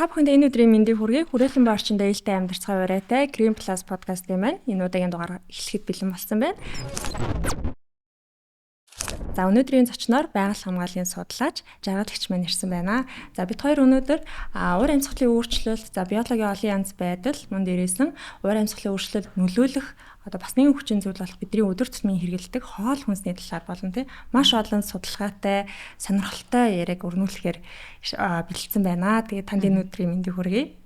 Та бүхэнд энэ өдрийн мэндийг хүргэе. Хүрээлэн ба орчинд ээлтэй амьдарцгай урайтай Green Plus podcast юм байна. Энэ удаагийн дугаар эхлэхэд бэлэн болсон байна. За өнөөдрийн зочноор байгаль хамгааллын судлаач жаргалагч маань ирсэн байна. За бид хоёр өнөөдөр уур амьсгалын өөрчлөлт, за биологийн олон янз байдал, мөн дээрээс нь уур амьсгалын өөрчлөлт нөлөөлөх бас нэгэн хүчин зүйл болох бидний өдөр тутмын хэрэгэлдэг хоол хүнсний талаар болон маш олон судалгаатай, сонирхолтой яриаг өрнүүлэхээр бэлдсэн байна. Тэгээд танд энэ өдрийн мэндийг хүргэе.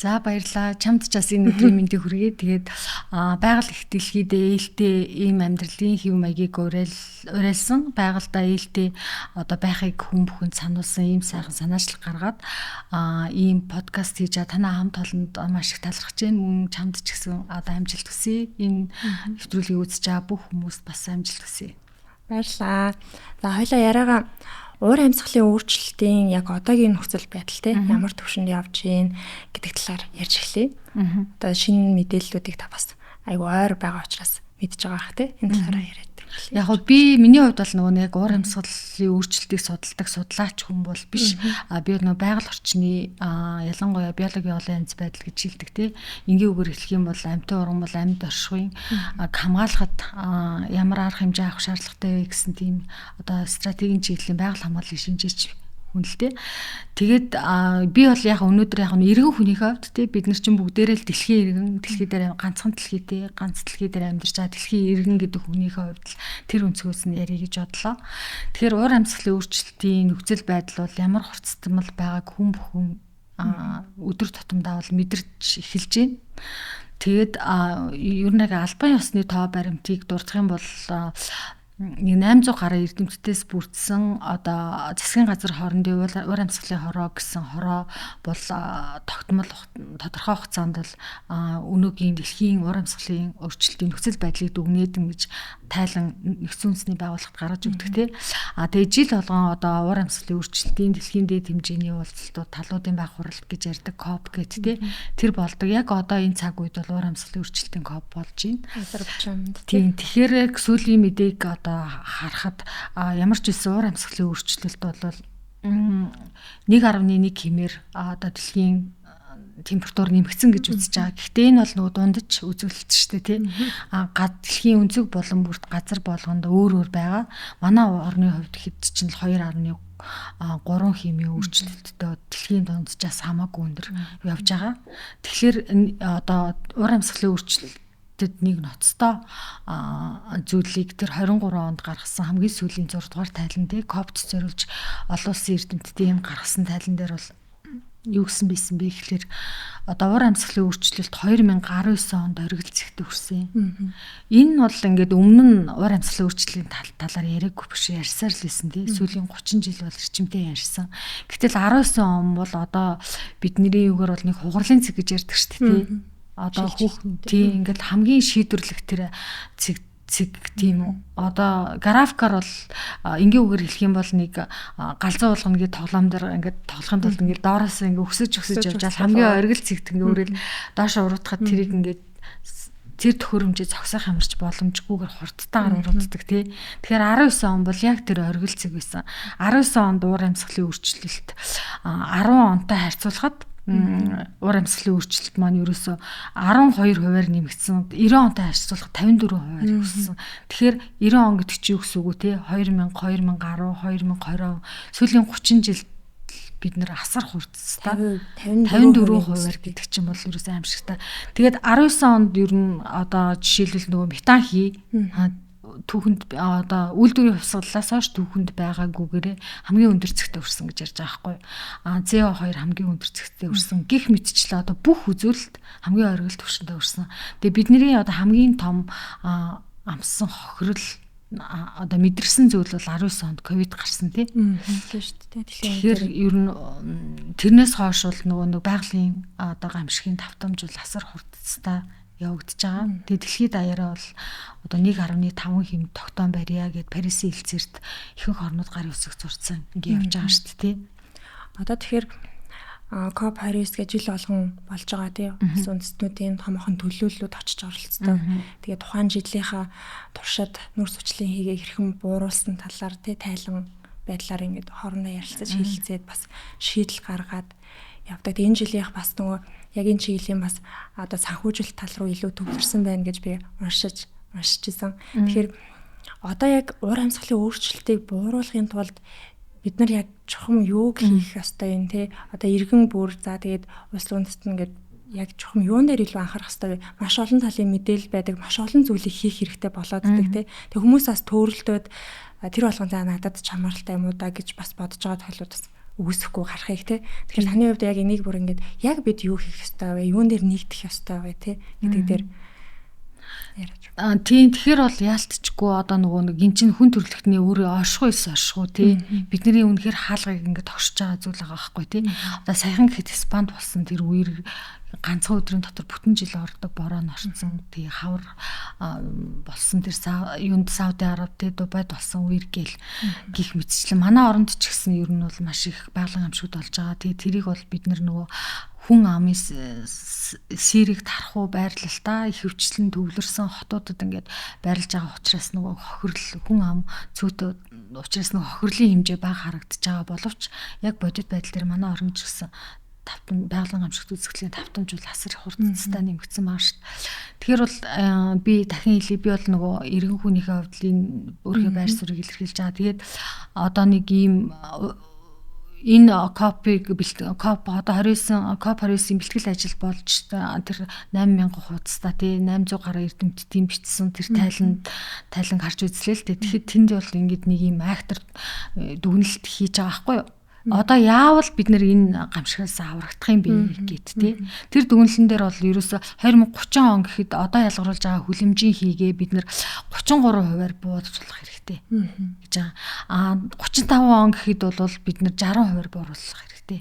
За баярлалаа. Чамд ч бас энэ өдрийн мэндийг хүргэе. Тэгээд байгаль их дэлхийд ээлтэй ийм амьдралын хэв маягийг уриалсан, байгальдаа ээлтэй байхыг хүн бүхэнд сануулсан ийм сайхан санаачлал гаргаад ийм подкаст хийж танаа хамт олонд маш их талархаж байна. Мөн чамд ч гэсэн амжилт хүсье. Энэ нэвтрүүлгийг үзэж байгаа бүх хүмүүст бас амжилт хүсье. Баярлалаа. За хоёлаа яриагаа уур амьсгалын өөрчлөлтийн яг одоогийн нөхцөл байдалтай ямар төвшөнд явж гин гэдэг талаар ярьж эхлэе. Одоо шинэ мэдээллүүдийг та бас айгу ойр байгаа учраас мэдж байгаа бах тий. Энэ талаараа яриад. Яг нь миний хувьд бол нөгөө яг уур амьсгалын өөрчлөлтийг судалдаг судлаач хүн бол биш. Би нөгөө байгаль орчны ялангуяа биологийн олон янз байдал гэж хэлдэг тий. Ингийн үгээр хэлэх юм бол амьтан уран бол амьд оршихуйн хамгаалахад ямар арга хэмжээ авах шаардлагатай вэ гэсэн тийм стратегийн чиглэлийн байгаль хамгааллын шинжээч хүн л дээ. Тэгээд би бол яг өнөөдөр иргэн хүний хувьд те бид нар чинь бүгдээрээ л дэлхийн дээр ганцхан дэлхийтэй ганц дэлхий дээр амьдарч байгаа дэлхийн иргэн гэдэг хүний хувьд л тэр өнцгөөс нь ярих гэж бодлоо. Тэгэхээр уур амьсгалын өөрчлөлтийн нөхцөл байдал бол ямар хурцтамал байгааг хүн бүхэн өдөр тутамдаа бол мэдэрч эхэлж байна. Тэгээд ер нь албан ёсны тоо баримтыг дурдах юм бол 800 гаруй эрдэмтдээс бүрдсэн засгийн газар хоорондын уур амьсгалын хороо гэсэн хороо бол тогтмол тодорхой хугацаанд бол өнөөгийн дэлхийн уур амьсгалын өөрчлөлтийн нөхцөл байдлыг дүгнээдэн гэж тайлан нэгдсэн үндэсний байгууллагад гаргаж өгдөг тий. Тэгээ жил болгон уур амьсгалын өөрчлөлтийн дэлхийн дээд хэмжээний уулзалтууд талуудын байх хурал гэж ярьдаг COP гэдэг тий. Тэр болдог. Яг одоо энэ цаг үед бол уур амьсгалын өөрчлөлтийн COP болж байна. Тийм. Тэгэхээр сүүлийн мэдээг харахад ямар ч үсэн уур амьсгалын өөрчлөлт бол 1.1 хэмээр дэлхийн температур нэмэгдсэн гэж үзэж байгаа. Гэхдээ энэ бол нөгөө дундаж үзүүлэлт шүү дээ тий. Дэлхийн өнцөг болон бүрт газар болгонд өөр байгаа. Манай орны хувьд хэд чинь 2.3 хэмээ өөрчлөлттэй дэлхийн дунджаас хамаагүй өндөр явж байгаа. Тэгэхээр уур амьсгалын өөрчлөлт нэг ноцтой зүйлийг тэр 23 онд гаргасан хамгийн сүүлийн 6 дугаар тайлан дээр COP-д зориулж олон улсын эрдэмтдийн гаргасан тайлан дээр бол юу гэсэн байсан бэ гэхээр уур амьсгалын өөрчлөлт 2019 онд оргилцэгт хүрсэн. Энэ бол ингээд өмнө нь уур амьсгалын өөрчлөлийн талаар яриаггүй биш ярьсаар л байсан тий. Сүүлийн 30 жил бол эрчимтэй ярьсан. Гэтэл 19 он бол бидний юугаар бол нэг хугарлын цэг гэж ярьдаг шүү дээ тий. Тийм ингээд хамгийн шийдвэрлэх тэр цэг тийм үү. Графикаар бол энгийн үгээр хэлэх юм бол нэг галзуу уулгана гэдэг тоглоом дээр ингээд тоглохын тулд ингээд доороос ингээд өксөж явжал хамгийн оргил цэгт ингээд өөрөөр доош уруудахад тэрийг ингээд тэр төхөөрөмжөө зогсоох ямарч боломжгүйгээр хурдтайгаар урууддаг тий. Тэгэхээр 19 он бол яг тэр оргил цэг байсан. 19 онд уур амьсгалын өөрчлөлт 10 онтой харьцуулахад уур амьсгалын өөрчлөлт маань ерөөсө 12%-аар нэмэгдсэн. 90 онтой харьцуулах 54%-аар өссөн. Тэгэхээр 90 он гэдэг чинь юу гэсэн үг вэ те? 2000, 2010, 2020 сүүлийн 30 жил бид нэр асар хурцтай 54%-аар гэдэг чинь бол ерөөсөө аимшигтай. Тэгээд 19 онд ер нь жишээлбэл нөгөө метан түүхэнд үйлдвэрийн хувьсгалаас хойш түүхэнд байгаагүйгээр хамгийн өндөр цэгтээ өрсөн гэж ярьж байгаа байхгүй. CO2 хамгийн өндөр цэгтээ өрсөн. Гэх мэтчлээ бүх үзүүлэлт хамгийн оргил түвшиндээ өрсөн. Тэгээ бидний хамгийн том амссан хохирол мэдэрсэн зүйл бол 19 онд ковид гарсан тий. Тэгэхээр ер нь тэрнээс хойш бол нөгөө байгалийн гамшигын давтамж бол асар хурдцтай явагдаж байгаа. Тэгээд дэлхийд даяараа бол 1.5 хэм тогтоон барья гэд Парисын хэлцээрт ихэнх орнууд гар үсэг зурцсан ингэ явж байгаа шүү дээ тий. Тэгэхээр COP29 гэж жил болгон болж байгаа тий. Улс үндэстнүүдийн томоохон төлөөллүүд очиж оролцдог. Тэгээд тухайн жилийнхаа туршид нүүр сүчлийн хийгээ хэрхэн бууруулсан талаар тий тайлан байдлаар ингэ хоорондоо ярилцаж хэлэлцээд бас шийдэл гаргаад явдаг. Энэ жилийнх бас нөгөө яг энэ чиглэлийн бас одоо санхүүжилт тал руу илүү төвлөрсөн байна гэж би уншиж исэн. Тэгэхээр одоо яг уур амьсгалын өөрчлөлтийг бууруулахын тулд бид нар яг чухам юуг хийх ёстой юм те? Одоо иргэн бүр за тэгээд улс үндэстэн ингээд яг чухам юун дээр илүү анхаарах ёстой вэ? Маш олон талын мэдээлэл байдаг, маш олон зүйлийг хийх хэрэгтэй болоод идэг те. Тэг хүмүүс бас төөрөлдөөд тэр болгон за надад чамралтай юм уу да гэж бас бодож байгаа толгойд бас үгүйсэхгүй гарахыг те. Тэгэхээр таны хувьд яг энийг бүр ингээд яг бид юу хийх ёстой вэ? Юун дээр нэгдэх ёстой вэ те гэдэг дээр яриач. Тийм тэгэхээр бол яалтчгүй одоо нөгөө нэг эн чинь хүн төрөлхтний өөрөө оршихуйс тий бидний үнэхээр хаалгыг ингээд тогшиж байгаа зүйл байгаа байхгүй тий. Одоо саяхан гэхэд Испанд болсон тэр үер ганцхан өдрийн дотор бүтэн жил ордог бороо норцсон тий хавар болсон тэр юунд Сауди Араб тий Дубайд болсон үер гэл гих мэтчлэн манай оронд ч гэсэн ер нь бол маш их байгалийн амшигт болж байгаа. Тэгээ тэрийг бол бид нөгөө хүн амын сэрийг тархуу байрлалтаа их хөвчлэн төвлөрсөн хотуудад ингээд байрлаж байгаа учраас нөгөө хохирол хүн ам цөөтөө учраас нөгөө хохирлын хэмжээ бага харагдаж байгаа боловч яг бодит байдал дээр манай орон ч гэсэн байгалийн амшигт үзэгдлийн давтамжуул асар хурдцтай нэмэгдсэн байгаа шүү дээ. Тэгэхээр бол би дахин хэлье би бол нөгөө иргэн хүнийхээ хувьд өөрийнхөө байр суурийг илэрхийлж байгаа. Тэгээд одоо нэг ийм энэ COP одоо 29 бэлтгэл ажил болж тэр 8000 хуудастай тий 800 гаруй эрдэмтдийн бичсэн тэр тайлан гарч үзлээ л дээ. Тэгэхэд тэнд бол ингээд нэг юм актер дүгнэлт хийж байгаа байхгүй юу? Одоо яавал бид нэр энэ гамшигаас аврагдах юм бэ гэд тий. Тэр дүгнэлтэн дээр бол ерөөсө 2030 он гэхэд одоо ялгаруулж байгаа хүлэмжийн хийгээ бид нэр 33%-аар бууруулах хэрэгтэй гэж байгаа. 35 он гэхэд бол бид нэр 60%-аар бууруулах хэрэгтэй.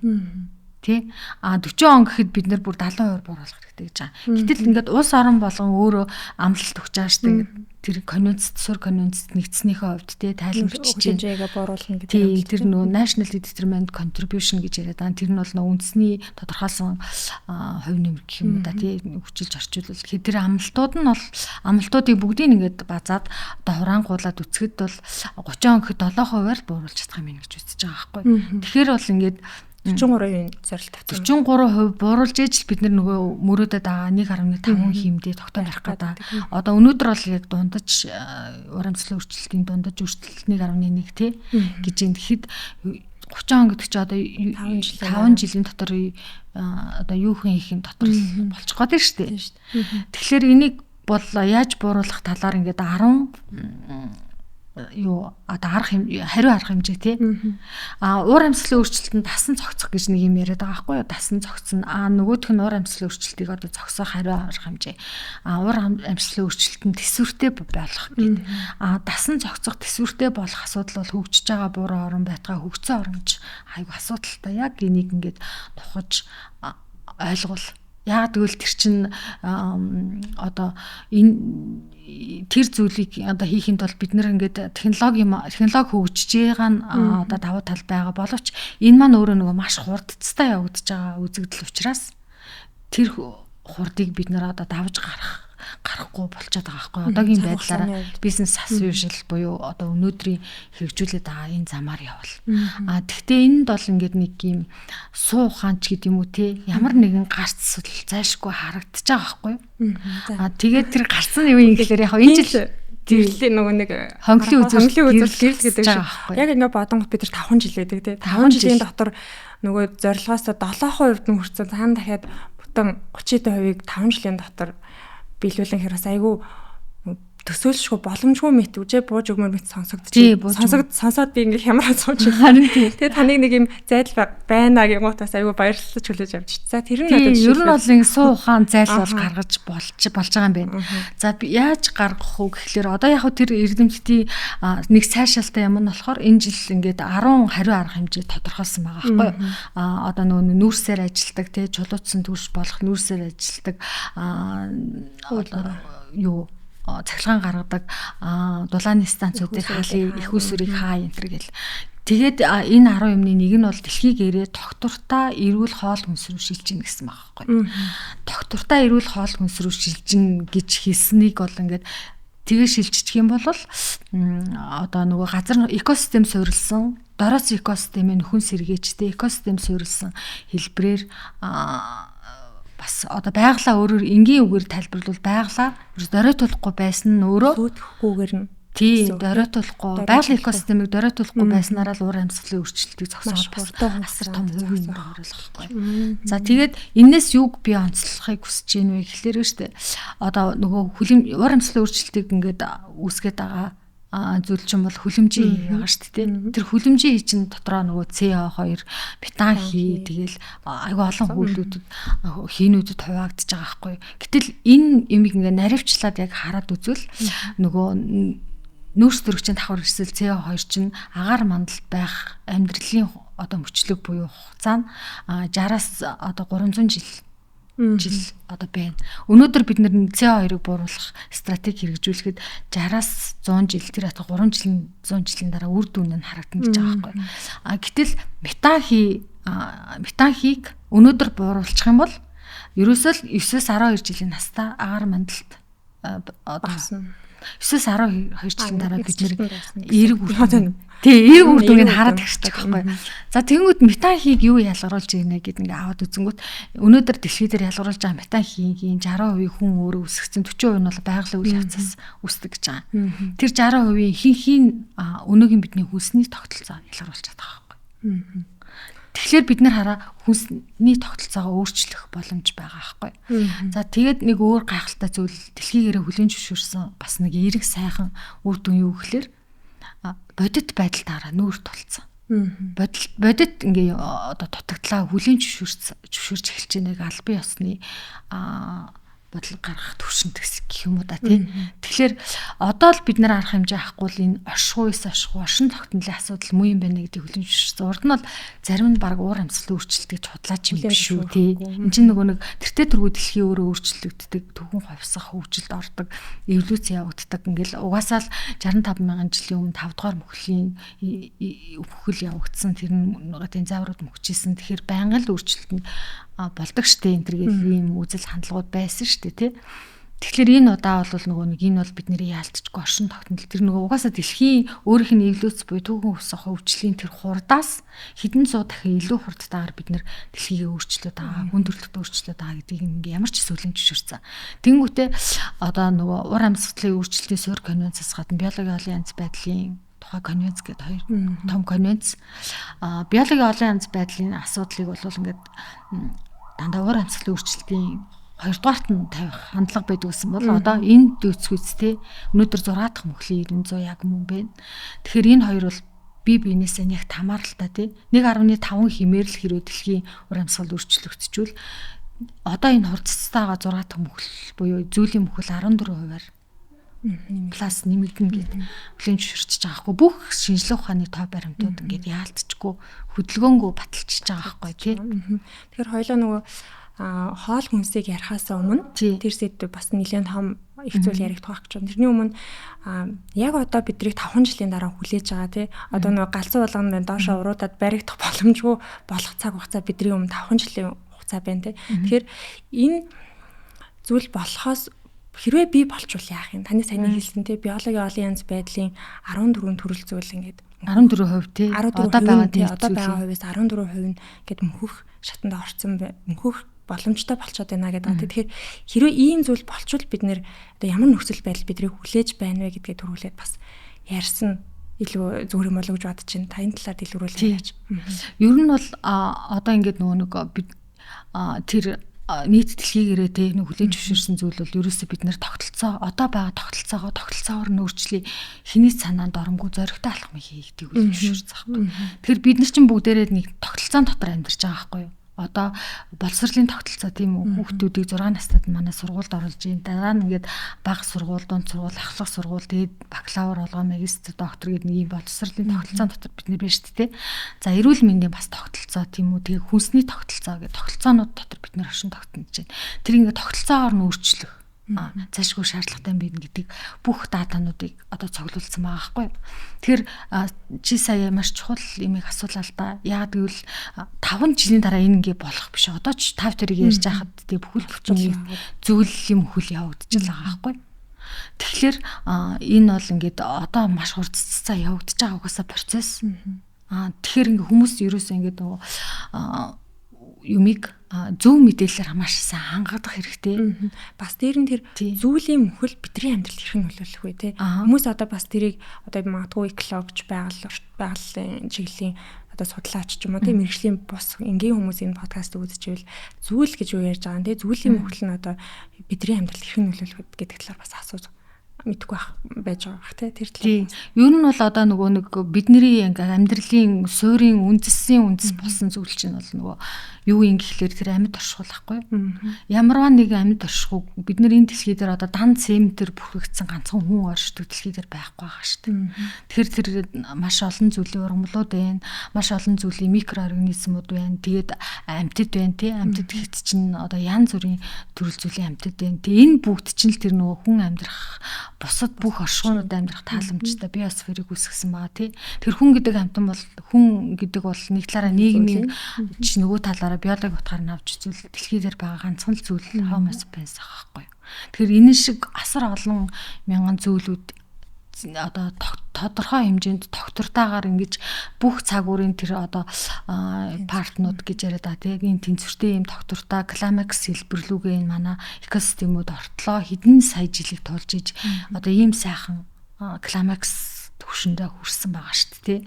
Тий. 40 он гэхэд бид нэр бүр 70% бууруулах хэрэгтэй гэж байгаа. Гэтэл ингээд улс орон болгон өөрөө амлалт өгч байгаа шүү дээ. Тэр конвенцэд сур конвенцэд нэгдснийхээ хувьд тий тайлан бичиж хэмжээгээ бууруулна гэдэг. Тий тэр нөгөө National Determined Contribution гэж яриад байгаа. Тэр нь бол нөгөө үндэсний тодорхойлсон хувь нэмэр гэх юм да тий хүчилж орчуулвал. Тэгэхээр тэр амлалтуудыг бүгдийг ингээд базаад одоо хураангуулад үцгэд бол 30 он гэхэд 7%-аар бууруулж чадах юм гэж үзэж байгаа байхгүй. Тэгэхээр бол ингээд 43% зорилт тавьсан. 43% бууруулж ээж бид нөгөө мөрөөдөд байгаа 1.5 хэмдээ тогтоон барих гэдэг. Одоо өнөөдөр бол яг дундаж уур амьсгалын өөрчлөлтийн дундаж өөрчлөлт 1.1 тий гэж юм. Тэгэхэд 30 он гэдэг чи одоо 5 жилийн дотор одоо юу хийх юм дотор болчих гээд шүү дээ. Тэгэхээр энийг бол яаж бууруулах талаар ингээд 10 хариу арга хэмжээ тий. Уур амьсгалын өөрчлөлтөнд дасан цогцох гэж нэг юм яриад байгаа байхгүй юу? Дасан цогцно. Нөгөөх нь уур амьсгалын өөрчлөлтийг одоо цогсох хариу арга хэмжээ. Уур амьсгалын өөрчлөлтөнд төсвөртэй болох гэдэг. Дасан цогцох төсвөртэй болох асуудал бол хөгжиж байгаа буурын орн байтгаа хөгжсөн орнч айгу асуудалтай. Яг энийг ингээд тухаж ойлгуул. Яг тэгвэл тэр чинь одоо энэ тэр зүйлийг одоо хийхэд бол бид нэр ингээд технологи хөгжиж байгаа нь одоо давуу тал байгаа боловч энэ маань өөрөө нөгөө маш хурдцтай явагдаж байгаа үзэгдэл учраас тэр хурдыг бид нэр одоо давж гарахгүй болчиход байгаа байхгүй. Одоогийн байдлаараа бизнес as usual буюу одоо өнөөдрийн хэрэгжүүлээд байгаа энэ замаар явал. Тэгвэл энд бол ингээд нэг юм суу ухаанч гэдэг юм уу те ямар нэгэн гарц асуудал зайшгүй харагдаж байгаа байхгүй. Тэгээд тэр гарцсан юу юм гэхээр яг энэ жил гэрлээ нөгөө нэг хонглын үзэл гэдэг шиг. Яг энэ бодонгот бид 5 жил байдаг те. 5 жилийн дотор нөгөө зорилгоос 7% нь хүрсэн. Цаана дахиад бүтэн 30%-ийг 5 жилийн дотор биелүүлэн хэрэг бас айгүй төсөөлшгүй боломжгүй мэт үжээ бууж өгмөр мэт сонсогдож сонсоод би ингээ хямраа сууж харин тэгээ таныг нэг юм зайлшгүй байна гэмот бас айгүй баярлалж хүлээж авч. За тэр нь надад ер нь бол ингээ суу ухаан зайлшгүй гаргаж болж байгаа юм байна. За яаж гаргах вэ гэхлээр одоо яг тэр эрдэмтдийн нэг сайшаалтай юм нь болохоор энэ жил ингээд 10 хариу арга хэмжээ тодорхойлсон байгаа байхгүй юу? Одоо нөгөө нүүрсээр ажилдаг те чулуутсан төрш болох нүүрсээр ажилдаг юу цахилгаан гаргадаг дулааны станцуудыг хаалын их усүрийг хаа энэ төр гэл. Тэгээд энэ 10 юмны нэг нь бол дэлхийг ирээ тогтвортой эрүүл хоол хүнс рүү шилжинэ гэсэн байгаа байхгүй. Тогтвортой эрүүл хоол хүнс рүү шилжин гэж хэлснийг бол ингээд тэгээ шилжчих юм бол одоо нөгөө газар экосистем суурилсан дороос экосистемийн хүн сэргээчтэй экосистем суурилсан хэлбэрээр бас одоо байгалаа өөрөөр энгийн үгээр тайлбарлавал байгалаа доройтуулахгүй байсан нь өөрөө сүйтгэхгүйгээр нь тий доройтуулахгүй байгалийн экосистемийг доройтуулахгүй байснараа л уур амьсгалын өөрчлөлтийг зогсоож асар том хувийн оруулахгүй. За тэгээд энэс юуг би онцлохыг хүсэж байна вэ гэхлээр штэ одоо нөгөө уур амьсгалын өөрчлөлтийг ингээд үүсгээд байгаа зүйл чинь бол хүлэмжийн байгаа шүү дээ. Тэр хүлэмжийн чинь дотроо нөгөө CO2, метан хий тэгэл айгүй олон хөлүүдэд хийнүүдэд хуваагдаж байгаа байхгүй. Гэтэл энэ юмыг ингээ наривчлаад яг хараад үзвэл нөгөө нүүрс төрөгчийн давхар эрсэл CO2 чинь агаар мандалд байх амьдралын одоо мөчлөг буюу хугацаа нь 60-аас одоо 300 жил одоо байна. Өнөөдөр бид нэр CO2-ыг бууруулах стратеги хэрэгжүүлэхэд 60-аас 100 жил тэр хата 3 жилийн 100 жилийн дараа үр дүн нь харагдана гэж байгаа байхгүй. Гэтэл метан хийг өнөөдөр бууруулчих юм бол ерөөсөө л 9-ээс 12 жилийн настай агаар мандалд одоо 9-ээс 12 жилийн дараа бид нэр эерэг үр дүнгийг хараад ирчих байхгүй. За тэгэнгүүт метан хийг юу ялгаруулж ирнэ гэдэг ингээ аваад үзэнгүүт өнөөдөр дэлхий дээр ялгаруулж байгаа метан хийгийн 60% хүн өөрөө үсгэсэн 40% нь бол байгалийн үйл явцаас үүсдэг гэж байгаа. Тэр 60% хин өнөөгийн бидний хүнсний тогтолцоо ялгаруулж байгаа байхгүй. Тэгэхээр бид нар хараа хүнсний тогтолцоогоо өөрчлөх боломж байгаа байхгүй. За тэгээд нэг өөр гайхалтай зүйл дэлхийгээрээ хүлээн зөвшөөрсөн бас нэг эерэг сайхан үр дүн юу гэхээр бодит байдалтаараа нүүр тулцсан. Бодит ингээ одоо дутагдлаа хүлээн зөвшөөрч эхэлж байгаа нэг албан ёсны бодлого гаргах төвшинт гэх юм уу да тий. Тэгэхээр одоо л бид нар арах хэмжээ авахгүй л энэ оршин тогтнолын асуудал муу юм байна гэдгийг хүлээн зөвшөөрсөн. Урд нь бол зарим нь баг уур амьсгалын өөрчлөлтийг чудлаач юм биш үү тий. Энд чинь нөгөө нэг тэртээ тэргүй дэлхий өөрөө өөрчлөгддөг, төвхөн ховсох хөгжилд ордог, эволюц явагддаг. Ингээл угаасаа л 65 мянган жилийн өмнө 5 дугаар мөхлийн өвхөл явагдсан. Тэр нь динозаврууд мөхчихсэн. Тэгэхээр байнгын л өөрчлөлт нь болдог штэ энэ төр гэх юм үзэл хандлагууд байсан штэ тий. Тэгэхээр энэ удаа бол нөгөө нэг энэ бол бидний яалтчгүй оршин тогтнол тэр нөгөө угаасаа дэлхийн өөрийнх нь эволюц буюу түүхэн өсөх хөгжлийн тэр хурдаас хэдэн зуун дахин илүү хурдтайгаар бид нэр дэлхийгээ өөрчлөөд байгаа, хүн төрөлхтөд өөрчлөөд байгаа гэдгийг ингээ ямар ч сүлийн зөвшөөрсөн. Тэнгүүтээ одоо нөгөө ур амьсгалын өөрчлөлтийн суурь конвенцээс гадна биологийн олон янз байдлын тухай конвенц гэдэг хоёр том конвенц биологийн олон янз байдлын асуудлыг бол ингээд дандаа уур амьсгалын өөрчлөлтийн хоёрдугаарт нь тавих хандлага байдаг гэсэн бол одоо энэ дүүцгүйцтэй өнөөдөр 6 дахь мөхлийн 900 яг мөн байна. Тэгэхээр энэ хоёр бол бие биенээсээ яг тамааралтай тий 1.5 хэмээр л хэрэг дэлхийн ур амьсгал өөрчлөгдчихвэл одоо энэ хурцтайгаа 6 дахь мөхөл буюу зүйлийн мөхөл 14%-аар плюс нэмэгдэн гэдэг хүлээн зөвшөөрч байгаа хгүй бүх шинжилгээ ухааны тоо баримтууд ингээд яалтчгүй хөдөлгөөнгөө баталчихж байгаа хгүй тий. Тэгэхээр хоёлоо нөгөө хоол хүнсийг ярихаас өмнө тэр сэдв бас нэлээд том их зүйл яригдах гэж байна. Тэрний өмнө яг одоо бидрийг 5 жилийн дараа хүлээж байгаа тий. Одоо нөгөө галзуу болгонд доошоо уруудаад баригдах боломжгүй болох цаг хугацаа бидний өмнө 5 жилийн хугацаа байна тий. Тэгэхээр энэ зүйл болохоос хэрвээ бий болчвол яах юм? Таны сайн хэлсэн тий биологийн олон янз байдлын 14 төрөл зүйл ингээд 14% тий одоо байгаа хувьас 14% нь гээд мөнхөх шатанд орсон мөнхөх боломжтой болчиход байна гэдэг. Тэгэхээр хэрвээ ийм зүйл болчвол бид нэр одоо ямар нөхцөл байдал бидрийг хүлээж байна вэ гэдгээ төрүүлээд бас ярьсан илүү зүгээр юм болов гэж бодож байна. Та энэ талаар дэлгэрүүлээ яаж. Ер нь бол одоо ингээд нөгөө бид тэр нийт дэлхийгээрээ тэ нэг хүлээж зөвшөөрсөн зүйл бол ерөөсөө бид нэр тогтолцоо одоо байгаа тогтолцоогоор нөөцлөе хиний санаанд оромгүй зоригтой алхмыг хийгдэг хүлээж зөвшөөрсөн байхгүй. Тэгэхээр бид нар чинь бүгдээрээ нэг тогтолцоон дотор амьдарч байгаа байхгүй юу? Одоо боловсролын тогтолцоо тийм үү хүүхдүүдийг 6 настайд манай сургуульд оруулж ийн дараа нь ингээд бага сургууль, дунд сургууль, ахлах сургууль тэгээд бакалавр болгоо магистр, доктор гэдэг нэг юм боловсролын тогтолцоон дотор бид нэр байна шүү дээ. За эрүүл мэндийн бас тогтолцоо тийм үү тэгээд хүнсний тогтолцоо гэдэг тогтолцоонууд дотор бид нэр оршин тогтнож байна. Тэр ингээд тогтолцоогоор нь өөрчлөх зайлшгүй шаардлагатай байна гэдэг бүх даатануудыг одоо цуглуулсан байгаа байхгүй. Тэгэхээр чи сая маш чухал юмыг асуулаа л да. Яг гэвэл 5 жилийн дараа энэ ингээ болох биш. Одоо ч 5 тэрийг ярьж байхад тэг бүхэл бүтэн зүйл юм хөл явагдаж байгаа байхгүй. Тэгэхээр энэ бол ингээд одоо маш хурццаа явагдаж байгаа угаасаа процесс. Тэгэхээр ингээ хүмүүс ерөөсөө ингээ юмыг зөв мэдээлэлээр маш сайн хангадах хэрэгтэй. Бас дээр нь тэр зүйлийн мөхөл бидний амьдралд хэрхэн нөлөөлөх вэ те? Хүмүүс одоо бас тэрийг одоо магадгүй экологч байгалийн чиглэлийн одоо судлаач ч юм уу те мэргэжлийн бус энгийн хүмүүс энэ подкаст үзчихвэл зүйл гэж юу ярьж байгаа юм те? Зүйлийн мөхөл нь одоо бидний амьдралд хэрхэн нөлөөлөх вэ гэдэг талаар бас асууж мэдгүй байж байгаа бах те тэр талаар. Ер нь бол одоо нэг бидний амьдралын суурийн үндэс болсон зүйл чинь бол нөгөө юу юм гэхлээр тэр амьд оршихуул байхгүй. Ямарваа нэг амьд оршихуй бид нар энэ дэлхий дээр одоо дан цементээр бүрхэгдсэн ганцхан хүн оршдог дэлхий дээр байхгүй байгаа шүү дээ. Тэгэхээр тэр маш олон зүйлийн ургамлууд байна. Маш олон зүйлийн микроорганизмууд байна. Тэгээд амьтад байна тий. Амьтад гэхэд чинь одоо янз бүрийн төрөл зүйлийн амьтад байна. Тэгээ энэ бүгд чинь л тэр нөгөө хүн амьдрах бусад бүх оршихуунууд амьдрах тааламжтай биосферыг үүсгэсэн байгаа тий. Тэр хүн гэдэг амьтан бол хүн гэдэг бол нэг талаараа нийгмийн нөгөө талаараа биологи утгаар нь авч үзвэл дэлхий дээр байгаа ганцхан л зүйл Homo sapiens аахгүй. Тэгэхээр энэ шиг асар олон мянган зүйлүүд одоо тодорхой хэмжээнд тогтвортойгоор ингэж бүх цагуурын тэр одоо партнууд гэж яриад байгаа тийм энэ тэнцвэртэй юм тогтвортой климакс хэлбэрлүүгээ энэ манай экосистемүүд ортлоо хэдэн сая жилиг тулж иж одоо ийм сайхан климакс төвшөндөө хүрсэн байгаа шүү дээ.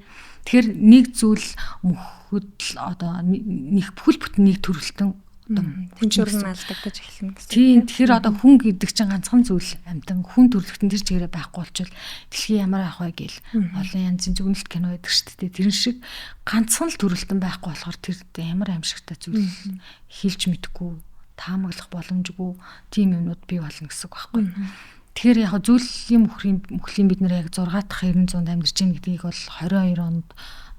Тэгэхээр нэг зүйл мөхөд одоо нэг бүхэл бүтэн нэг төрөлтөн тэнцвэр нь алдагдаж эхэлнэ гэсэн. Тийм тэгэхээр одоо хүн гэдэг чинь ганцхан зүйл амьтан хүн төрлөختөн тэр чигээрээ байхгүй болчихвол дэлхий ямар ах вэ гээл олон янзын зөвнөлт кино байдаг шүү дээ. Тэр шиг ганцхан л төрөлтөн байхгүй болохоор тэр ямар аимшигтай зүйл хэлж мэдэхгүй таамаглах боломжгүй тийм юмнууд бий болно гэсэн үг байхгүй. Тэгэхээр яг зүйлийн мөхлийн бид нэр яг 6 дахь 900-д амьдарч байна гэдгийг бол 22 онд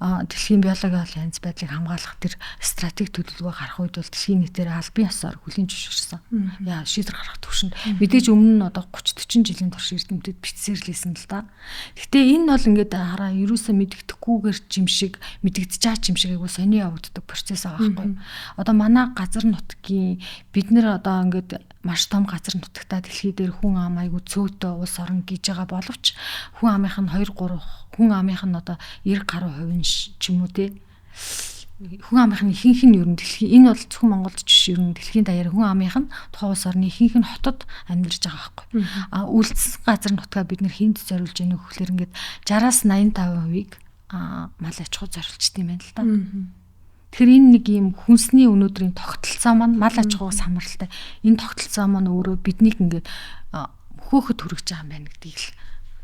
дэлхийн биологийн янз байдлыг хамгаалах тэр стратеги төлөвлөгөө гарах үед бол дэлхийн нийтээр албан ёсоор хүлээн зөвшөөрсөн. Яа шийдвэр гаргах төвшөнд мэдээж өмнө нь одоо 30-40 жилийн турш эрдэмтэд бичсэрлээсэн л да. Гэхдээ энэ бол ингээд хараа ерөөсөө мэддэхгүйгээр жимшиг мэдэгдэж байгаа жимшиг айгу сони явагддаг процесс байгаа байхгүй. Одоо манай газар нутгийн бид нэр одоо ингээд маш том газар нутагтаа дэлхий дээр хүн ам айгу цөөтэй улс орон гэж байгаа боловч хүн амынх нь 2-3 хүн амынх нь одоо 90 гаруй хувийн ч юм уу те хүн амынх нь ихэнх нь ер нь дэлхийн энэ бол зөвхөн Монголд ч биш ер нь дэлхийн даяар хүн амынх нь тухайн улс орны ихэнх нь хотод амьдарч байгаа байхгүй. Үлдсэн газар нутгаа бид нэр хинт зориулж яах вэ гэхээр ингээд 60-аас 85%-ийг мал аж ахуй зориулчт юм байна л да. Тэгэхээр энэ нэг юм хүнсний өнөөдрийн тогтолцоо маань мал аж ахуйг самралтай. Энэ тогтолцоо маань өөрөө биднийг ингээд хөөхөд хүрэж байгаа юм байна гэдгийг л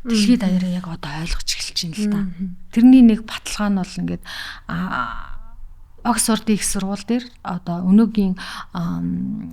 дэлхийд даяараа яг одоо ойлгож эхэлж байна л да. Тэрний нэг баталгаа нь бол ингээд Оксфорд их сургууль дээр одоо өнөөгийн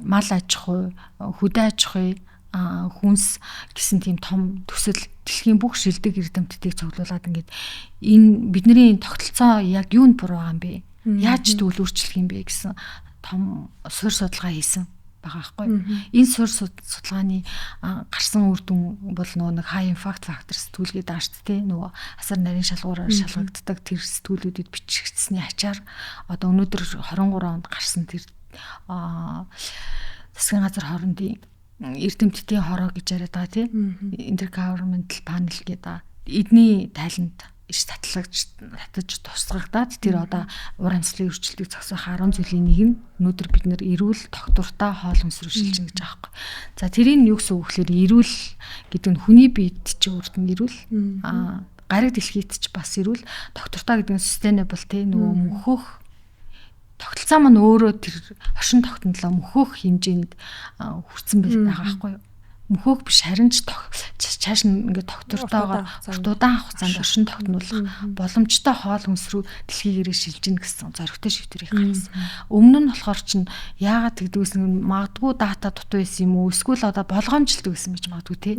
мал аж ахуй, хөдөө аж ахуй, хүнс гэсэн тийм том төсөл дэлхийн бүх шилдэг эрдэмтдийг цуглуулад ингээд энэ бидний тогтолцоо яг юунд буруу байгаа юм бэ? Яаж тэгвэл өөрчлөх юм бэ гэсэн том суурь судалгаа хийсэн байгаа байхгүй. Энэ суурь судалгааны гарсан үр дүн бол нэг high impact factor сэтгүүлгээд байгаа шүү дээ. Нөгөө асар нарийн шалгуураар шалгагддаг тэр сэтгүүлүүдэд бичигдсэний ачаар одоо өнөөдөр 23 онд гарсан тэр засгийн газар хоорондын эрдэмтдийн хороо гэж яриад байгаа тийм. Intergovernmental panel гэдэг эдний тайланд иш татаж тусгагдаад тэр одоо ур амьсгалын өрчлөлтийг зогсоох 10 зүйлийн нэг нь өнөөдөр бид нэр эрүүл тогтвортой хоол хүнс рүү шилжинэ гэж байгаа юм. За тэрийг юу гэсэн үг гэхээр эрүүл гэдэг нь хүний биед ч үрд нь эрүүл гариг дэлхийд ч бас эрүүл тогтвортой гэдэг нь sustainable те нөгөө мөхөх тогтолцоо маань өөрөө тэр оршин тогтнолоо мөхөх хэмжээнд хүрсэн байгаа байхгүй юу? Мөхөөх биш харин ч цааш нь ингээд тогтвортойгоор удаан хугацаанд оршин тогтнуулах боломжтой хоол хүнс рүү дэлхийгээрээ шилжинэ гэсэн зоригтой шийдвэрийг гаргасан. Өмнө нь болохоор чинь яагаад тэгдэгс магадгүй дата дутуу байсан юм уу? Эсвэл одоо болгоомжлдог байсан гэж магадгүй те.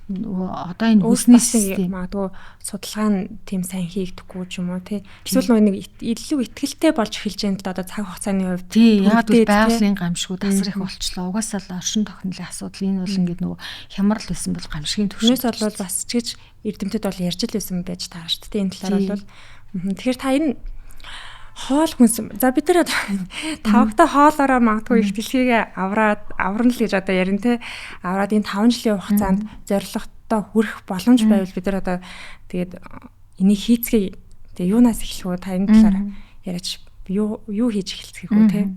Одоо энэ хүнсний систем магадгүй судалгаа нь тийм сайн хийгдэхгүй ч юм уу те. Эсвэл нэг илүү ихтгэлтэй болж эхэлж байгаа л одоо цаг хугацааны хувьд тий яг л байгалийн гамшгүй тасар их болчлоо. Угаасаа л оршин тогтнолын асуудал энэ бол ингээд нөгөө хямрал байсан бол гамшигын төвшнөөс бол бас чигж эрдэмтэд бол ярьж л байсан байж таа шүү дээ. Энэ талаар бол тэгэхээр та энэ хоол хүнс за бид нар тавхта хоолоороо магадгүй их дэлхийгээ аврал л гэж одоо ярина те авраад энэ 5 жилийн хугацаанд зорилготой хүрэх боломж байвал бид нар одоо тэгээд энийг хийцгээе Тэгээ юунаас эхлэх вэ? Та энэ талаар яриач юу хийж эхэлцгийг үү те?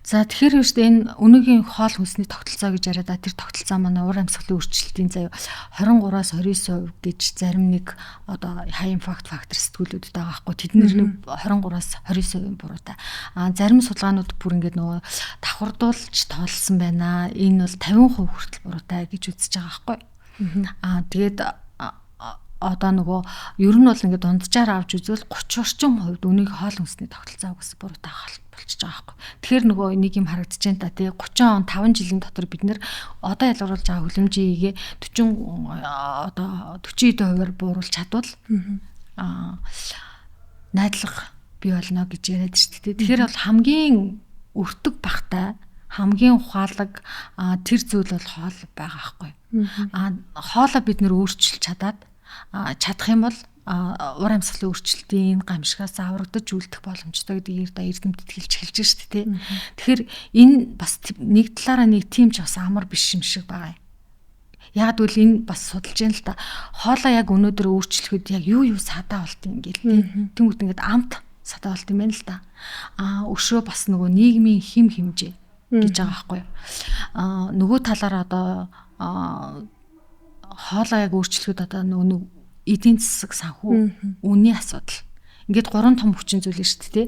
За тэгэхээр шүү дээ энэ өнөөгийн хоол хүнсний тогтолцоо гэж яриад тэр тогтолцоо манай уур амьсгалын өөрчлөлтийн заяа 23-аас 29% гэж зарим нэг одоо хай импакт фактор сэтгүүлүүдэд байгаа байхгүй тэдний 23-аас 29% буруутай. Зарим судалгаанууд бүр ингээд нөгөө давхардуулж тоолсон байна. Энэ бол 50% хүртэл буруутай гэж үзэж байгаа байхгүй. Тэгээд одоо нөгөө ер нь бол ингээд дунджаар авч үзвэл 30% өнөөгийн хоол хүнсний тогтолцоо гэсэн буруутай болчихж байгаа байхгүй. Тэгэхээр нөгөө нэг юм харагдаж байна та тий 30 он 5 жилийн дотор бид нэр одоо ялгаруулж байгаа хүлэмжийгээ 40% бууруулж чадвал найдлага бий болно гэж яриад шүү дээ. Тэгэхээр бол хамгийн өртөг багтай хамгийн ухаалаг тэр зүйл бол хоол байгаа байхгүй. Хоолоо бид нэр өөрчилж чадах юм бол уур амьсгалын өөрчлөлтийн гамшигаас аврагдаж үлдэх боломжтой гэдгийг эрдэмтэд хэлж эхэлж шүү дээ. Тэгэхээр энэ бас нэг талаараа нэг тийм ч бас амар биш юм шиг байгаа юм. Яг үл энэ бас судалж яана л та. Хоолоо яг өнөөдөр өөрчлөхөд яг юу садаа болт юм гээл тийм. Тэнгүүд ингээд амт садаа болт юм байна л та. Өшөө бас нөгөө нийгмийн хим хэмжээ гэж байгаа байхгүй юу. Нөгөө талаараа одоо хоолоо яг өөрчлөхөд одоо нөгөө эдийн засаг санхүү үнийн асуудал. Ингээд 3 том хүчин зүйл шүү дээ.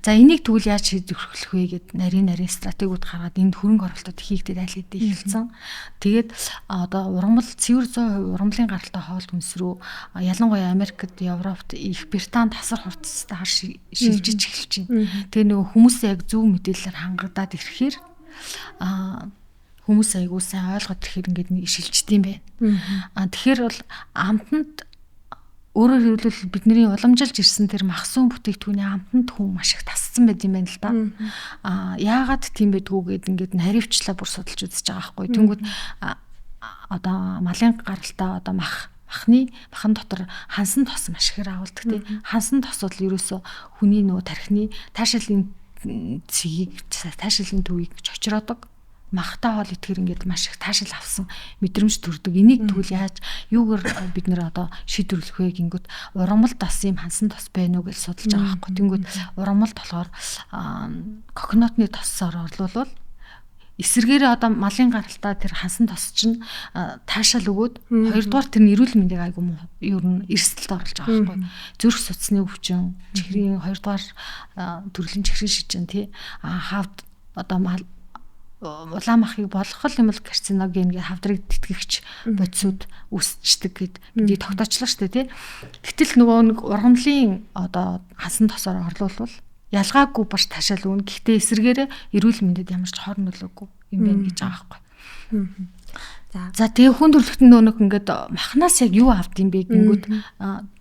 За энийг тэгвэл яаж шийдвэрлэх вэ гэд нарийн стратегиуд гаргаад энд хөрөнгө оруулалтууд хийгдээд айл хэдий эхэлсэн. Тэгээд одоо ургамал цэвэр 100% ургамлын гаралтай хоол хүнс рүү ялангуяа Америкт, Европт, Их Британд тасар хурцтай шилжиж эхэлж байна. Тэгээ нөгөө хүмүүсээ яг зөв мэдээлэлээр хангагдаад ирэхээр хүмүүс айгуу сайн ойлгоод ирэхээр ингээд нэг шилждэг юм байна. Тэгэхээр бол амтанд өөрөөр хэлбэл бидний уламжилж ирсэн тэр махсуун бүтээгдэхүүний амтанд хүн маш их тасцсан байт юм байна л да. Яагаад тийм байдгүй гэд ингээд наривчлаа бүр судалж үзэж байгаа байхгүй. Тэнгүүд одоо малын гаралтай одоо махан дотор хансан тос маш ихээр агуулдаг тийм. Хансан тос бол ерөөсө хүний нөгөө тархины таашаалын цэгийг таашаалын төвийг чочроодог. Махтай хоол идэхэр ингээд маш их таашаал авсан мэдрэмж төрдөг. Энийг тэгвэл яаж юугаар бид нэр одоо шийдвэрлэх вэ гингүүд ургамал тас юм хансан тос байна уу гэж судалж байгаа байхгүй. Тэнгүүд ургамалд болохоор коконотны тоссоор орлуулвал эсэргээрээ одоо малын гаралтай тэр хансан тос чинь таашаал өгөөд хоёрдугаар тэр эрүүл мэндийг айгу ер нь эрсдэлд оруулж байгаа байхгүй. Зүрх судасны өвчин, чихрийн хоёрдугаар төрлийн чихрийн шижин тий хавд одоо улаан махыг болгох юм бол карциноген гэ хавдрыг тэтгэгч бодисууд үсчдэг гэд бидний тогтоочлаа шүү дээ тий. Гэтэл нөгөө нэг ургамлын одоо хасан тосоор орлуулвал ялгаагүй баш таашаал өгнө. Гэхдээ эсэргээрээ эрүүл мэндэд ямар ч хор нөлөөгүй юм байна гэж байгаа байхгүй. За тэгээ хүн төрөлхтөн нөө ингээд махнаас яг юу авд юм бэ гингүүд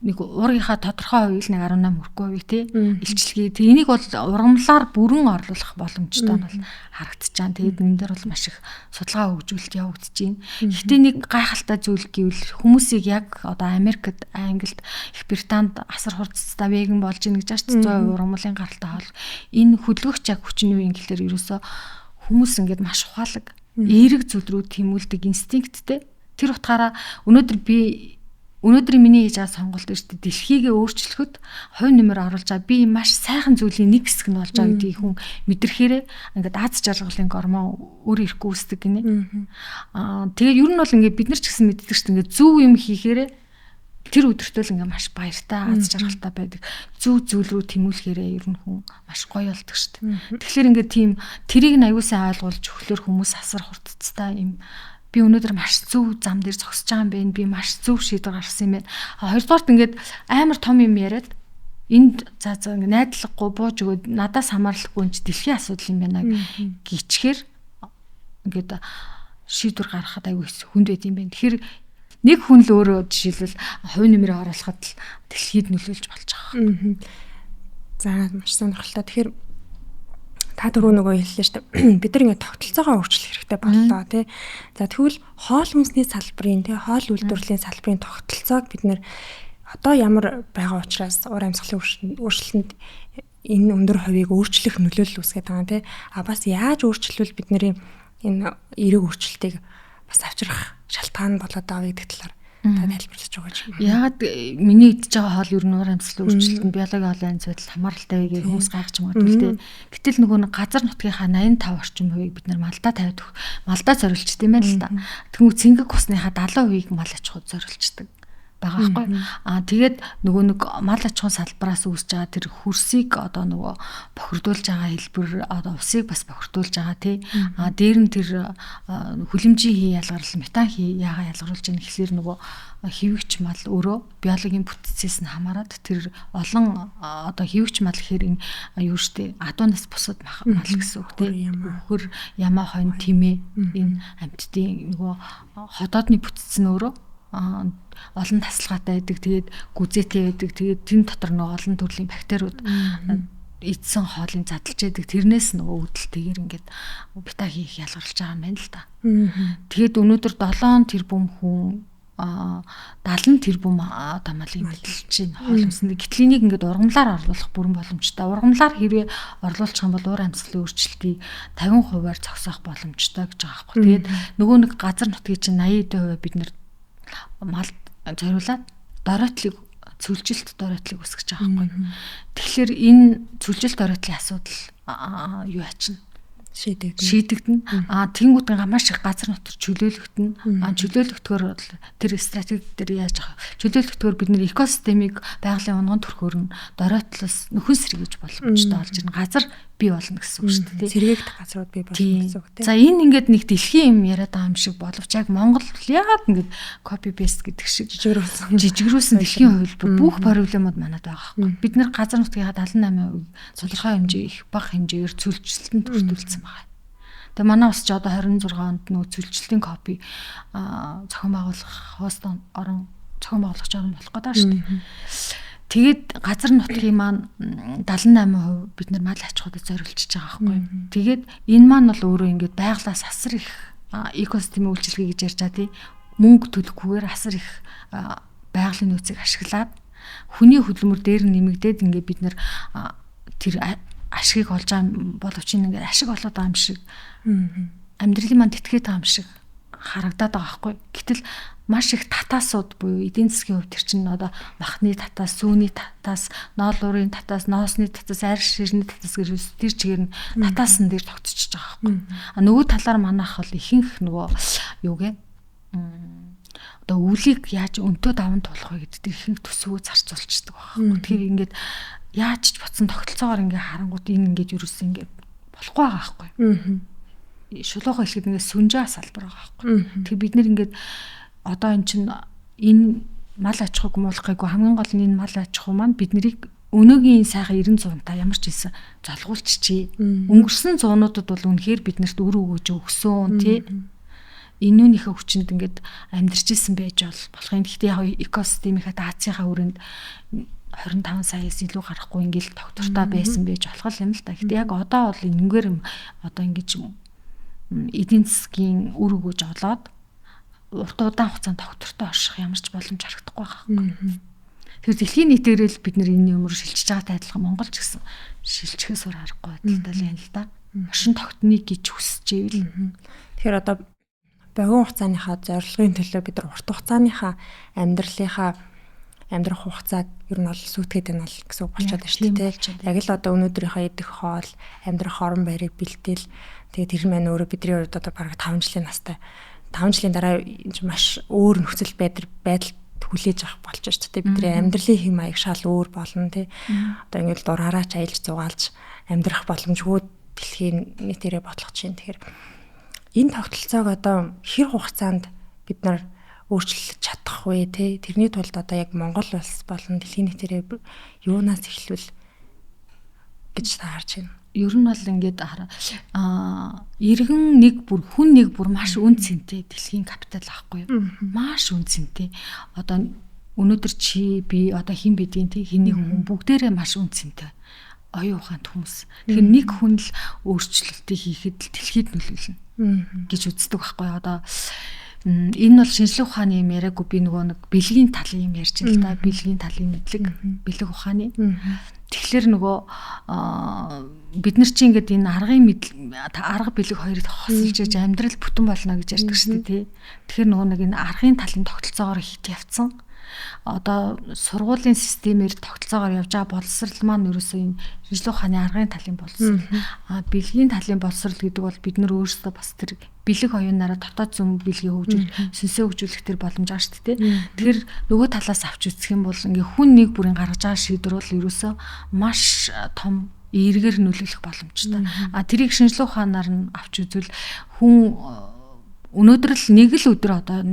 нэг уургийнхаа тодорхой хувийг 18 хүрэхгүй тий илчлэгээ. Тэг энийг бол ургамлаар бүрэн орлуулах боломжтой нь бол харагдаж байна. Тэгээд энэ дээр бол маш их судалгаа хөгжүүлэлт явагдаж байна. Гэхдээ нэг гайхалтай зүйл гэвэл хүмүүсийг яг одоо Америкт, Англид, Их Британд асар хурцтай веган болж ийн гэж ааш 100% ургамлын гаралтай хоол. Энэ хөдөлгөгч яг хүчин үеийн гэхэлэр ерөөсө хүмүүс ингээд маш ухаалаг эерэг зүйл рүү тэмүүлдэг инстинкттэй. Тэр утгаараа өнөөдрийн миний хийж байгаа сонголт шүү дээ. Дэлхийгээ өөрчлөхөд хувь нэмэр оруулж байгаа би маш сайхан зүйлийн нэг хэсэг нь болж байгаа гэдгийг хүн мэдрэхээрээ ингээд Аз жаргалын гормон өөр ирэхгүй үүсдэг гинэ. Тэгээ ер нь бол ингээд бид нар ч гэсэн мэддэг шүү дээ. Ингээд зөв юм хийхээрээ тэр өдөртөө л ингээд маш баяртай Аз жаргалтай байдаг. Зөв зүйл рүү тэмүүлэхээрээ ер нь хүн маш гоё болдог шүү дээ. Тэгэхээр ингээд тийм тэрийг нь аюу сайн ойлгуулж өглөөр хүмүүс асар хурдцтай юм. Би өнөөдөр маш зөв зам дээр зогсож байгаа юм байна. Би маш зөв шийдвэр гаргасан юм байна. Хоёрдугаарт ингээд амар том юм яриад энд за ингээд найдлагагүй бууж өгөөд надаас хамаарлахгүй энэ дэлхийн асуудал юм байна гिचхээр ингээд шийдвэр гаргахад аюу хүнд байт юм байна. Тэгэхээр нэг хүн л өөрөө жишээлбэл хувь нэмрээ оруулахад л дэлхийд нөлөөлж болж байгаа. За маш сонирхолтой. Тэгэхээр та түрүү нөгөө хэллээ шүү дээ. Бид нар ингээд тогтолцоогоо өөрчлөх хэрэгтэй боллоо тий. За тэгвэл хоол хүнсний салбарын тий хоол үйлдвэрлэлийн салбарын тогтолцоог бид нар одоо ямар байгаа учраас уур амьсгалын өөрчлөлтөнд энэ өндөр хувийг өөрчлөх нөлөөлөл үүсгэж байгаа тий. Бас яаж өөрчлөвл бидний энэ эерэг өөрчлөлтийг бас авчрах шалтгаан болоод байгаа гэдэг талаар та тайлбарлаж байгаа ч юм. Яагаад миний идж байгаа хоол ер нь уур амьсгалын өөрчлөлтөнд биологийн хоолын янз байдал хамааралтай вэ гэж хүмүүс гайхаж магадгүй те. Гэтэл нөгөө нэг газар нутгийнхаа 85 орчим хувийг бид нар малдаа тавьдаг. Малдаа зориулчт юм байна л да. Тэгмүү цэнгэг усныхаа 70% мал аж ахуйд зориулчдаг байгаа байхгүй. Тэгээд нөгөө нэг мал аж ахуйн салбараас үүсэж байгаа тэр хөрсийг одоо нөгөө бохирдуулж байгаа хэлбэр одоо усыг бас бохирдуулж байгаа тий. Дээр нь тэр хүлэмжийн хий ялгарл, метан хий яага ялгаруулж байгаа гэхэлэр нөгөө хивэгч мал өөрөө биологийн бүтцээс нь хамаарат тэр олон одоо хивэгч мал гэхээр энэ юу штэ адуунаас бусад мал гэсэн үг тий. Хөр ямаа хонь тимээ энэ амьтдын нөгөө ходоодны бүтц нь өөрөө олон тасалгаатай байдаг. Тэгээд гүзээтэй байдаг. Тэгээд тэн дотор нөгөө олон төрлийн бактериуд эдсэн хоолыг задлж яадаг. Тэрнээс нөгөө үүдэлтэйгээр ингээд бета хийх ялгарч байгаа юм байна л да. Тэгээд өнөөдөр 7 тэрбум хүн 70 тэрбум одоо малыг мэдэлж байна. Хоол хүнсэнд гэтэл энийг ингээд ургамлаар оруулах бүрэн боломжтой. Ургамлаар хэрвээ орлуулчих юм бол уур амьсгалын өөрчлөлтийг 50%-аар зогсоох боломжтой гэж байгаа байхгүй. Тэгээд нөгөө нэг газар нутгийн чинь 80% бид нэр мал зориулаад доройтлыг цүлжилт доройтлыг үсгэж байгаа байхгүй. Тэгэхээр энэ цүлжилт доройтлын асуудал юу ачна шийдэгдэн. Тэнгүүдийн маш их газар нутгаар чөлөөлөгдөн. Чөлөөлөгдөхөөр тэр стратеги дээр яаж авах. Чөлөөлөгдөхөөр бид нэр экосистемийг байгалийн унган төрхөөр нь доройтлоос нөхөн сэргийж боломжтой болж ирнэ. Газар бий болно гэсэн үг шүү дээ. Сэргээгдэх газрууд бий болно гэсэн үг тийм. За энэ ингээд нэг дэлхийн юм яриад байгаа юм шиг боловч яг Монгол яагаад ингээд copy paste гэдэг шиг жижигрүүлсэн дэлхийн хувилбар бүх проблемууд манад байгаа байхгүй. Бид нэр газар нутгийнхаа 78% тодорхой хэмжээ их бага хэмжээгээр цөлжилтөнд бүртгүүлсэн байна. Тэгээ манай ус ч одоо 26 онд нөө цөлжилтийн copy зохион байгуулах хост орон зохион байгуулагч орн болох гэдэг шүү дээ. Тэгээд газар нутгийн маань 78% бид нар мал аж ахуйд зориулчихж байгаа байхгүй. Тэгээд энэ маань бол өөрөө ингээд байглаас асар их экосистемийн үйлчилгээ гэж ярьж байгаа тий. Мөнгө төлөхгүйгээр асар их байгалийн нөөцийг ашиглаад хүний хөдөлмөр дээр нэмэгдээд ингээд бид нар тэр ашигыг олж байгаа боловч ингээд ашиг олоод байгаа юм шиг амьдралын маань тэтгээд байгаа юм шиг харагдаад байгаа байхгүй. Гэтэл маш их татаасууд буюу эдийн засгийн хувьд тэр чинь одоо махны татаас, сүүний татаас, ноол уурын татаас, ноосны татаас, арь ширний татаас гэж тэр чигээр нь татаасан дээр тогтчихж байгаа байхгүй. Нөгөө талаар манайх бол ихэнх нөгөө юугээ одоо үлийг яаж өнтөө даван туулах вэ гэдэг ихэнх төсвөө зарцуулчихдаг байхгүй. Тэгэхээр ингээд яаж ч буцсан тогтолцоогоор ингээд харангууд энэ ингээд юусэн ингээд болохгүй байгаа байхгүй. Шулуухан хэлэхэд ингээд сүнжээ салбар байгаа байхгүй. Тэгэхээр бид нэр ингээд одоо эн чинь энэ мал аж ахуйг муулахгүйг хамгийн гол нь энэ мал аж ахуй маань бид нарыг өнөөгийн сайхан 90 100-та ямар ч хэлсэн залгуулчихжээ. Өнгөрсөн зуунуудад бол үнэхээр биднэрт үр өгөөж өгсөн тий. Энүүнийхээ хүчинд ингээд амьдарч исэн байж болох юм. Гэхдээ яг экосистемийнхаа даацынхаа өрөөнд 25 саяас илүү гарахгүй ингээд доктортой байсан байж болох юм л та. Гэхдээ яг одоо бол энэгээр одоо ингэж эдийн засгийн үр өгөөж олоод урт удаан хугацаанд доктортой орших ямар ч боломж харагдахгүй байгаа. Тэгэхээр дэлхийн нийтээр л бид нар энэ юмруу шилжиж байгаатай адилхан Монгол ч гэсэн шилжихээс өөр аргагүй байдалтай юм л да. Оршин тогтныг гэж хүсэж ивэл. Тэгэхээр одоо богино хугацааныхаа зорилгын төлөө бид нар урт хугацааныхаа амьдрах хугацааг ер нь бол сүйтгэхэд энэ бол гэсэн үг болчиход байна шүү дээ. Яг л одоо өнөөдрийнхөө идэх хоол, амьдрах орон байрыг бэлдээл тэгээд тэр маань өөрөө бидний хувьд одоо бараг 5 жилийн настай 5 жилийн дараа маш өөр нөхцөл байдалд хүлээж авах болж байна шүү дээ. Бидний амьдралын хэм маяг шал өөр болно тий. Одоо ингээл дураараач аялж зугаалж амьдрах боломжгүй дэлхийн нийтээрээ бодлого чинь. Тэгэхээр энэ тогтолцоог одоо хэр хугацаанд бид нар өөрчлөж чадах вэ тий. Тэрний тулд одоо яг Монгол улс болон дэлхийн нийтээрээ юунаас эхлүүл гэж та харж байна. Ер нь бол ингээд иргэн нэг бүр хүн нэг бүр маш үн цэнтэй дэлхийн капитал аахгүй юу? Маш үн цэнтэй. Одоо өнөөдөр чи би одоо хэн бидгийн тий хэний хүн бүгдээрээ маш үн цэнтэй. Оюун ухаанд хүмүүс. Тэгэхээр нэг хүн л өөрчлөлтийг хийхэд дэлхийд нөлөөлнө гэж үздэг байхгүй юу? Одоо Энэ бол шинжлэх ухааны юм яриаггүй би нөгөө нэг бэлгийн талын юм ярьж байна л да. Бэлгийн талын мэдлэг, бэлэг ухааны. Тэгэхээр нөгөө бид нар чи ингээд энэ арга бэлэг хоёрыг хосолж яж амьдрал бүтэн болно гэж ярьдаг шүү дээ тий. Тэгэхээр нөгөө нэг энэ аргын талын тогтолцоогоор хит явцсан. Одоо сургуулийн системээр тогтолцоогоор явж байгаа боловсрал маань ерөөсөө энэ шинжлэх ухааны аргын талын боловсрал. Бэлгийн талын боловсрал гэдэг бол бид нар өөрсдөө бас тэр бэлэг оюунаараа дотоод зүүн бэлгийн хөгжүүл, сүнсээ хөгжүүлэх тэр боломж байгаа шүү дээ. Тэгэхээр нөгөө талаас авч үзэх юм бол ингээ хүн нэг бүрийн гаргаж байгаа шийдвэр бол ерөөсөө маш том эргээр нөлөөлөх боломжтой. Тэрийг шинжлэх ухаанаар нь авч үзвэл хүн өнөөдөр л нэг л өдөр одоо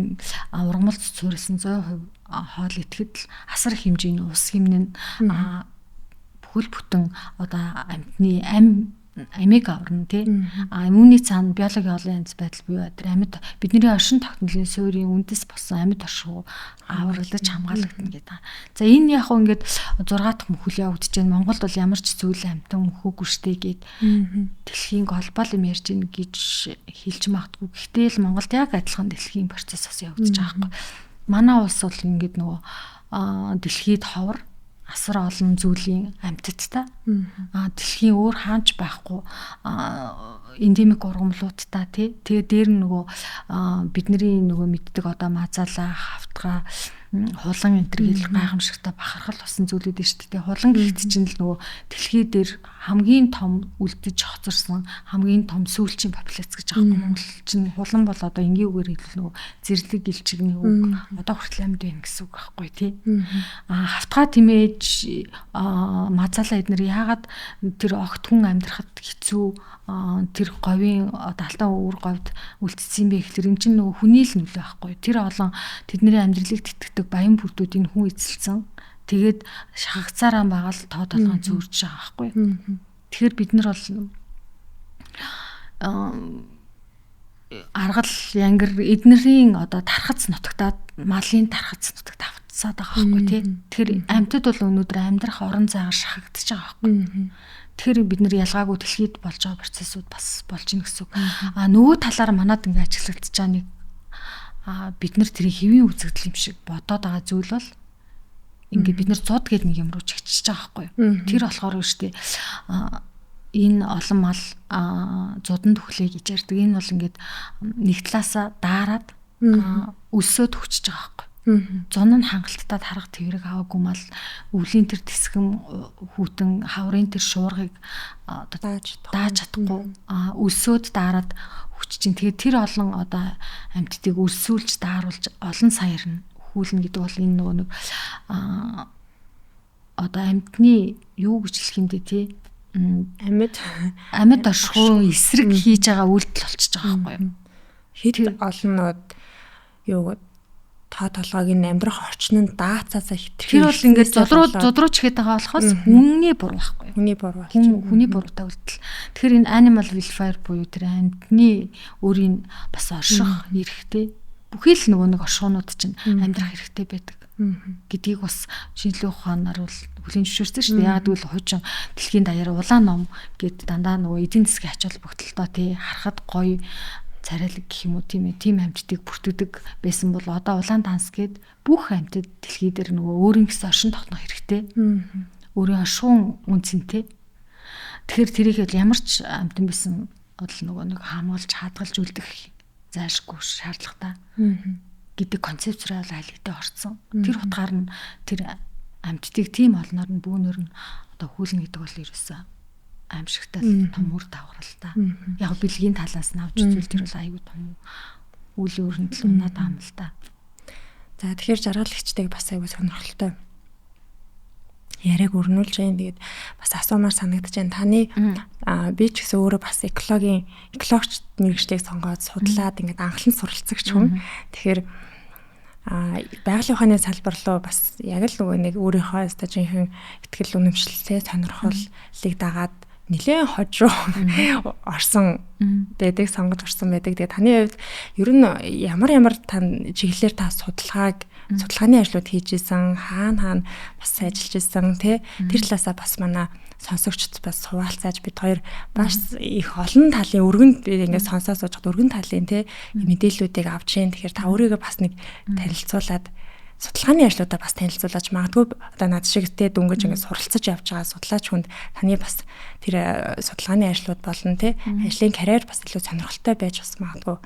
ургамалт цуурсан 100% хоол идэхэд л асар их хэмжээний ус хэмнэн бүхэл бүтэн одоо амьтны амийг аварна тий. Үүний цаана биологийн олон янз байдал буюу тэр амьд бидний оршин тогтнолын суурийн үндэс болсон амьд оршуу аврагдаж хамгаалагдана гэдэг. За энэ яг хөө ингээд 6 дахь мөхөл явагдаж байна. Монголд бол ямар ч зүйл амьтан мөхөөгүй штэ гээд дэлхийн глобал юм ярьж ийн гэж хэлж магадгүй. Гэхдээ л Монголд яг адилхан дэлхийн процесс бас явагдаж байгаа байхгүй. Манай улс бол ингээд нөгөө дэлхийд ховор асар олон зүйлийн амьтдтай. Дэлхийн өөр хаанч байхгүй эндемик ургамлуудтай тий. Тэгээ дээр нь нөгөө бидний нөгөө мэддэг одоо мазалаа, хавтгаа, хулан энтер гэл гайхамшигтай бахархал болсон зүйлүүд нь шүү дээ. Хулан гэхэд чинь л нөгөө дэлхий дээр хамгийн том үлдэж хоцорсон хамгийн том сүүлчийн популяц гэж аахгүй. Монгол чинь хулан бол одоо энгийн үгээр хэлбэл нөгөө зэрлэг гэлчигний үг одоо хүртэл амьд байна гэсэн үг байхгүй тий. Хавтгаа тимээж мазалаа эднэр яагаад тэр огт хүн амьдрахад хэцүү тэр говийн алтан өвөр говьд үлдсэн бэ гэхэлэр энэ чинь нөгөө хүний л нөлөө байхгүй. Тэр олон тэдний амьдралыг тэтгэдэг баян бүрдүүдийн хүн эзэлсэн. Тэгээд шахагцаараа байгаа л тоо толгойн зүүрж байгаа байхгүй. Тэгэхээр бид нар бол аргал янгэр эднэрийн одоо тархац нутагтаад малын тархац нутагт автсаад байгаа байхгүй тий. Тэгэхээр амьтад бол өнөөдөр амьдрах орон зайгаар шахагдчихж байгаа байхгүй. Тэгэхээр бид нар ялгаагүй дэлхийд болж байгаа процессууд бас болж ийн гэсэн үг. Нөгөө талаар манад ингээ ажиглагдаж байгаа нэг бид нар тэрийг хэвийн үзэгдэл юм шиг бодоод байгаа зүйл бол ингээ бид нар зуд гэдэг нэг юм руу чигчиж байгаа байхгүй юу. Тэр болохоор үүштэй энэ олон мал зудан төхлөө гэж ярьдаг. Энэ бол ингээд нэг талаасаа даарад өсөөд хүчж байгаа байхгүй. Зун нь хангалттай тарах тэрэг аваагүй мал өвлийн тэр тэсгэм хүүтэн хаврын тэр шуургыг дааж чадахгүй өсөөд даарад хүчж чинь. Тэгээд тэр олон одоо амьтдыг өрсүүлж дааруулж олон саярна хүүлнэ гэдэг бол энэ нөгөө нэг одоо амьтны юу гэж хэлэх юм бэ тий амьд оршихуун эсрэг хийж байгаа үйлдэл болчихж байгаа байхгүй юу. Хэд олнод юу тоо толгойг нь амьдрах орчинд даацаасаа хитрхи. Тэр бол ингээд зудрууч ихэд байгаа болохоос хүний буруу байхгүй. Хүний буруутай үйлдэл. Тэгэхээр энэ animal welfare буюу тэр амьтны өөрийн бас орших хэрэгтэй. Бүхий л нөгөө нэг оршуунууд чинь амьдрах хэрэгтэй байдаг гэдгийг бас шинжлэх ухаанаар бол хүлээн зөвшөөрсөн шүү дээ. Яг гэвэл хуучин дэлхийн даяар улаан ном гэд дандаа нөгөө эдийн засгийн ач холбогдолтой тий харахад гоё царайлаг гэх юм уу тийм ээ тийм амьтдыг бүртгэдэг байсан бол одоо улаан данс гэд бүх амьтад дэлхий дээр нөгөө өөрийн гэсэн оршин тогтнох хэрэгтэй. Өөрийн оршин үнцэнтэй. Тэгэхээр тэрийг ямар ч амьтан байсан бол нөгөө нэг хамгаалж хадгалж үлдэх зайлшгүй шаардлагатай гэдэг концепцээр айлгдээ орцсон. Тэр утгаар нь тэр амьтдыг тийм олноор нь бүүнөр нь одоо хүүлнэ гэдэг бол ерөөсөө аимшигтай том үр дагавар л та. Яг бэлгийн талаас нь авч үзвэл тэр бол аюу том үйл өрнөдөл унаад байгаа юм л та. За тэгэхээр жаргалагчдыг бас аюу сонирхолтой яриаг өрнүүлж байгаа. Тэгээд бас асуумаар санагдаж байна. Таны би ч гэсэн өөрөө бас экологч мэргэжлийг сонгоод судлаад ингээд анхлан суралцагч хүн. Тэгэхээр байгалийн ухааны салбар руу бас яг л нөгөө нэг өөрийнхөө стажинхэн ихтгэл үнэмшилтэй сонирхолыг дагаад нэлээд хожуу орсон байдаг, сонгож орсон байдаг. Тэгээ таны хувьд ер нь ямар тань чиглэлээр та судалгааны ажлууд хийж исэн, хаана бас ажиллаж исэн тий тэр талаасаа бас манай сонсогчд бас хуваалцааж бид хоёр бас их олон талын өргөнд ингээд сонсоо суужгаад өргөн талын тий мэдээллүүдийг авч ийн. Тэгэхээр та өөрийгөө бас нэг танилцуулаад судалгааны ажлуудаа бас танилцуулж магадгүй одоо над шиг те дөнгөж ингээд суралцаж явж байгаа судлаач хүнд таны бас тэр судалгааны ажлууд болон те ажлын карьер бас илүү сонирхолтой байж бас магадгүй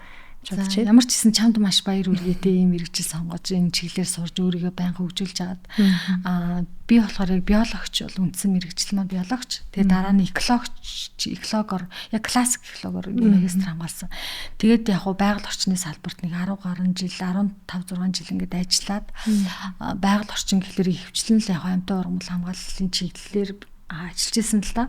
бодож байна. Ямар ч гэсэн чамд маш баяр хүргэе те ийм мэрэгжил сонгож энэ чиглэлээр сурж өөрийгөө байнга хөгжүүлж аваад би болохоор яг биологч бол үндсэн мэрэгжил маань биологч. Тэгээ дараа нь экологоор яг классик экологоор магистр хамгаалсан. Тэгээд яг хуу байгаль орчны салбарт нэг 10 гаруй жил 15 6 жил ингээд ажиллаад байгаль орчин гэхлээр хөвчлэн л яг амьтан ургамал хамгааллын чиглэлээр ажиллаж исэн л да.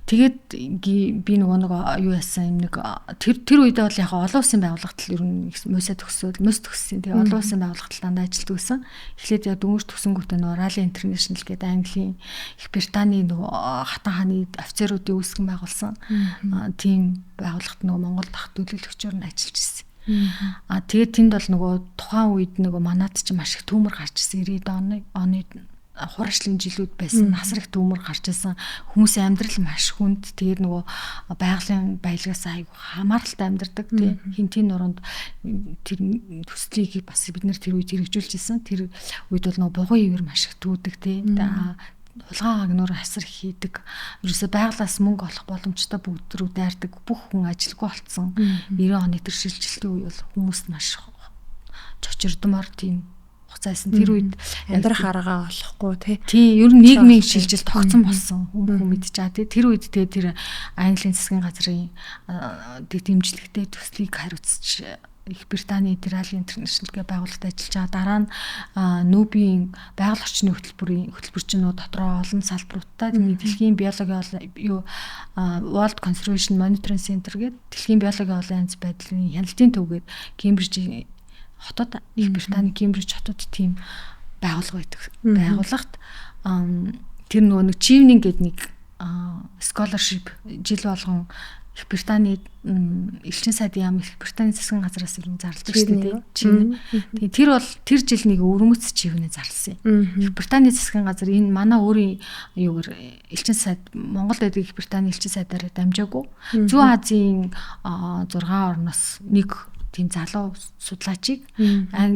Тэгээд би нөгөө юу яасан юм нэг тэр үедээ бол яг олон улсын байгууллагт ер нь мөсө төгссөн. Тэгээ олон улсын байгууллагт дандаа ажилладаг байсан. Эхлээд яг дөнгөж төгсөнгүүтээ нөгөө Rally International гэдэг Английн Их Британий нөгөө хатан хааны офицеруудын үүсгэн байгуулсан тийм байгууллагт нөгөө Монголд ах төлөөлөгчөөр нь ажиллаж ирсэн. Тэгээд тэнд бол нөгөө тухайн үед нөгөө манад ч маш их түүмэр гарч ирсэн 90-ад оны хураашлын жилүүд байсан насар их түүмэр гарч ирсэн хүмүүсийн амьдрал маш хүнд тэгээд нөгөө байгалийн баялагаас айгүй хамааралтай амьдардаг тийм хинтийн нуруунд тэр төслийг бас бид нэр тэр үед хэрэгжүүлж ирсэн тэр үед бол нөгөө бугуун ивэр маш их түүдэг тийм хулгайн агнуур асар хийдэг ерөөсө байгалаас мөнгө олох боломжтой бүгд рүү дайрдаг бүх хүн ажилгүй болцсон 90 оны тэр шилжилтийн үе бол хүмүүст маш чочирдмор тийм хугацаасан тэр үед амьдрах аргаа олохгүй тий ер нь нийгмийн шилжилт тогтсон болсон хүмүүс мэдж байгаа тий тэр үед тэр Английн засгийн газрын дэмжлэгтэй төслийг хариуцж Их Британий Rally International гэх байгууллагад ажиллаж байгаа дараа нь Нүүбийн байгаль орчны хөтөлбөрчин дотроо олон салбаруудтай дэлхийн биологийн World Conservation Monitoring Center гэдэг дэлхийн биологийн олон янз байдлын хяналтын төвгээд Кембрижийн хотод Их Британий Кембриж хотод тийм байгууллага байдаг. Байгууллагт тэр нөгөө нэг Chevening гэдэг нэг scholarship жил болгон Их Британий элчин сайдын яам Их Британий засгийн газраас ирэн зарлдаг шүү дээ. Тэр бол тэр жил нэг өвөрмөц чивнэ зарласан юм. Их Британий засгийн газар энэ манай өөрийн юугаар элчин сайд Монголд байдаг Их Британий элчин сайдаар дамжаагүй. Зүүн Азийн 6 орноос нэг тийм залуу судлаачийг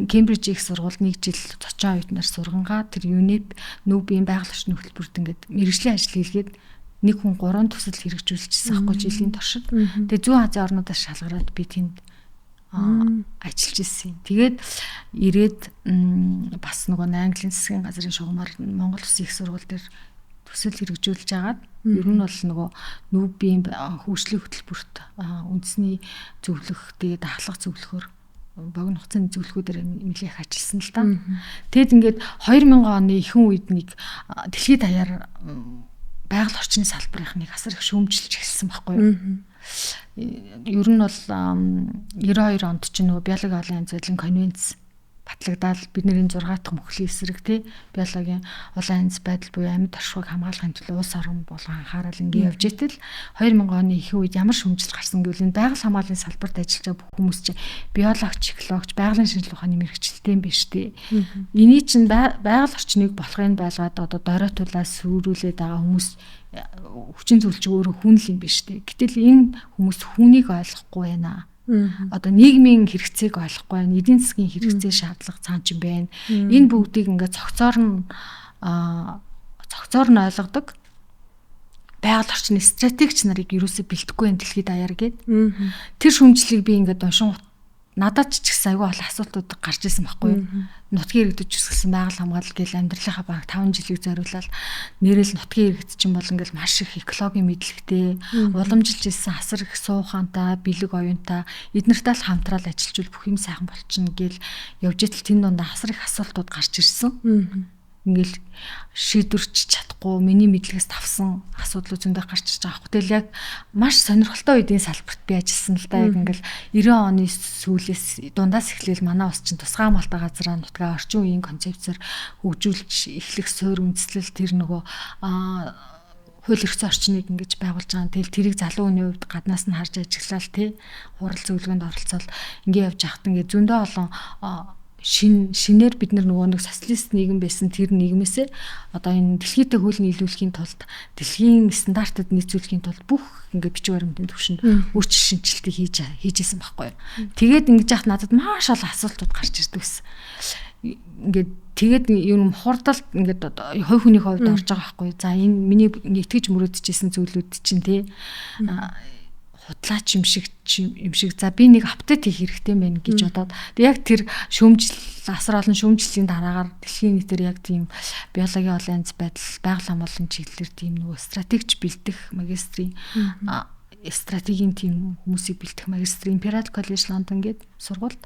Кембриж их сургуульд нэг жил зочин оюутнаар сургангаа тэр UNEP Нүүбийн байгаль орчны хөтөлбөрт ингээд мэргэжлийн ажил хийлгээд нэг хүн 3 төсөл хэрэгжүүлчихсэн аахгүй жилийн туршид. Тэгээ зүүн Азийн орнуудаас шалгараад би тэнд ажиллаж ирсэн. Тэгээд ирээд бас нөгөө Английн засгийн газрын шугамар Монгол Улсын их сургууль дээр төсөл хэрэгжүүлж агаад ер нь бол нөгөө Нүүбийн хөгжлийн хөтөлбөрт үндэсний зөвлөх тэгээд ахлах зөвлөхөөр богино хугацааны зөвлөхүүдээр нэлээх ажилласан л да. Тэгэд ингээд 2000 оны ихэнх үед нэг дэлхийд даяар байгаль орчны салбарынхныг асар их шүүмжилж эхэлсэн байхгүй юу? Ер нь бол 92 онд ч нөгөө биологийн олон янз байдлын конвенц батлагдаад бидний 6 дахь мөхлийн эсрэг тий биологийн олон янз байдал буюу амьд оршихуйг хамгаалахын төлөө улс орон болгон анхаарал ингэ явж итэл 2000 оны их үед ямар шүүмжил гарсан гэвэл энэ байгаль хамгааллын салбарт ажиллаж байгаа бүх хүмүүс чинь биологч, экологч, байгалийн шинжилгээ ухааны мэрэгчлэлтэй юм биш тий. Эний чинь байгаль орчныг болохын байлгаад одоо доройтуулаас сүрүүлээд байгаа хүмүүс хүчин зүйлч өөрөө хүн л юм биш тий. Гэтэл энэ хүмүүс хүнийг ойлгохгүй байна. Одоо нийгмийн хэрэгцээг ойлгохгүй байна. Эдийн засгийн хэрэгцээ шаардлага цаан ч юм байна. Энэ бүгдийг ингээд цогцоор нь ойлгодог. Байгаль орчны стратегч нарыг юусоо бэлтгэхгүй энэ дэлхийд даяар гээд. Тэр шүмжлэгийг би ингээд уншин надад ч ихсэн аюу олон асуудлууд гарч ирсэн байхгүй юу? Нутгийн иргэдэд үсгэлсэн байгаль хамгаалал гээл амьдралынхаа баг 5 жилийг зориулаад нэрэл нутгийн иргэд чинь бол ингээл маш их экологийн мэдлэгтэй, уламжилж ирсэн асар их суухантай, бэлэг оюунтай эднэртэй л хамтраал ажиллаж бүх юм сайхан болчихно гээл явж итэл тэн дундаа асар их асуултууд гарч ирсэн. Ингээл шийдвэрч чадахгүй миний мэдлэгээс тавсан асуудлууд зөндөө гарч ирж байгаа. Тэгэл яг маш сонирхолтой үеийн салбарт би ажилласан л да. Яг ингээл 90 оны сүүлээс дундаас эхлээл манай ус чинь тусгай хамгаалалтаа газраа нутгаа орчин үеийн концепцээр хөгжүүлж эхлэх суурь үндэслэл тэр нөгөө хууль эрх зүйн орчныг ингэж байгуулж байгаа. Тэгэл тэрийг залуу хүний хувьд гаднаас нь харж ажиглал тий хурал зөвлөгөөнд оролцоод ингэ явж хахад ингэ зөндөө олон шинээр бид нөгөө нэг социалист нийгэм байсан тэр нийгмээсээ одоо энэ дэлхийдээ хууль нийлүүлэхийн тулд дэлхийн стандартад нийцүүлэхийн тулд бүх ингээ бичиг баримтын түвшинд өөрчлөлт шинжилтийг хийжсэн байхгүй юу. Тэгээд ингэж яхад надад маш олон асуултууд гарч ирдэг ус. Ингээд тэгээд юм хурдалт ингээд хувь хүний хувьд орж байгаа байхгүй. За энэ миний итгэж мөрөөдчихсэн зүйлүүд чинь тий худлаач юм шиг за би нэг апдейт хийх хэрэгтэй байна гэж бодоод яг тэр асар олон шүүмжлэлийн дараагаар дэлхийн нийтээр яг тийм биологийн олон янз байдал байгаль амгалан чиглэлээр тийм нөгөө стратегч бэлдэх магистрийн стратегийн тийм хүмүүсийг бэлдэх магистрийн Imperial College London гээд сургуульд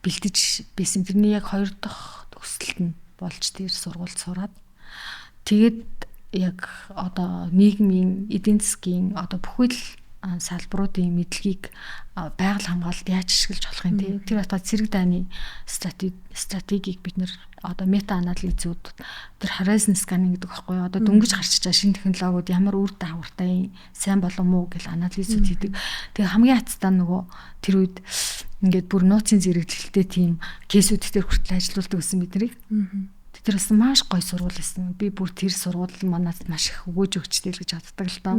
бэлдэж байсан. Тэрний яг 2 дахь төгсөлт нь болж тэр сургуульд сураад тэгээд яг одоо нийгмийн эдийн засгийн одоо бүхэл салбаруудын мэдлэгийг байгаль хамгаалалд яаж ашиглаж болох юм те. Тэр одоо цэрэг дайны стратегийг бид нэр одоо мета анализууд тэр horizon scanning гэдэг байхгүй одоо дөнгөж гарч байгаа шинэ технологиуд ямар үр дагавартай сайн болов уу гэл анализууд хийдэг. Тэгээ хамгийн хацтай нөгөө тэр үед ингээд бүр нууцын зэрэглэлтэй тийм кейсүүд дээр хүртэл ажиллаулдаг гэсэн биднийг. Тэр бас маш гоё сургууль байсан. Би бүр тэр сургууль манад маш их өгөөж өгчтэй л гэж боддог л доо.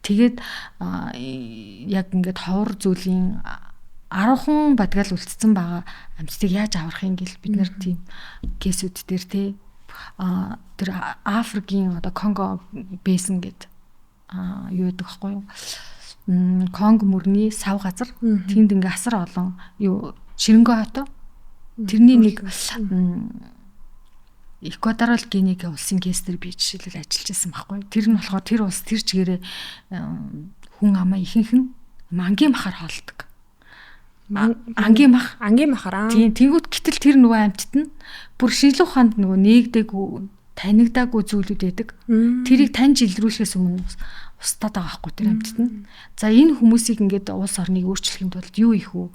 Тэгээд яг ингээд ховор зүйлийн 10 хүн бадгаал үлдсэн байгаа амьтдыг яаж аврах юм гэл бид нар тийм кейсүүд дээр те тэр Африкийн одоо Конго бэсэн гэд юу гэдэг вэ хөөе. Конго мөрний сав газар тэнд ингээ асар олон юу Ширэнгөө хотоо тэрний нэг Эквадорал Гинегийн улсын кейсээр би жишээлбэл ажиллаж байсан байхгүй. Тэр нь болохоор тэр улс тэр чигээрээ хүн амаа ихэнх нь мангийн махаар хоолдог. Ангийн махаар. Тийм тэгвэл гэтэл тэр нөгөө амьтд нь бүр шинжлэх ухаанд нөгөө нээгдээгүй танигдаагүй зүйлүүд байдаг. Тэрийг таньж илрүүлэхээс өмнө устдаад байгаа байхгүй тэр амьтд нь. За энэ хүмүүсийг ингээд улс орныг өөрчлөхийн тулд юу их үү?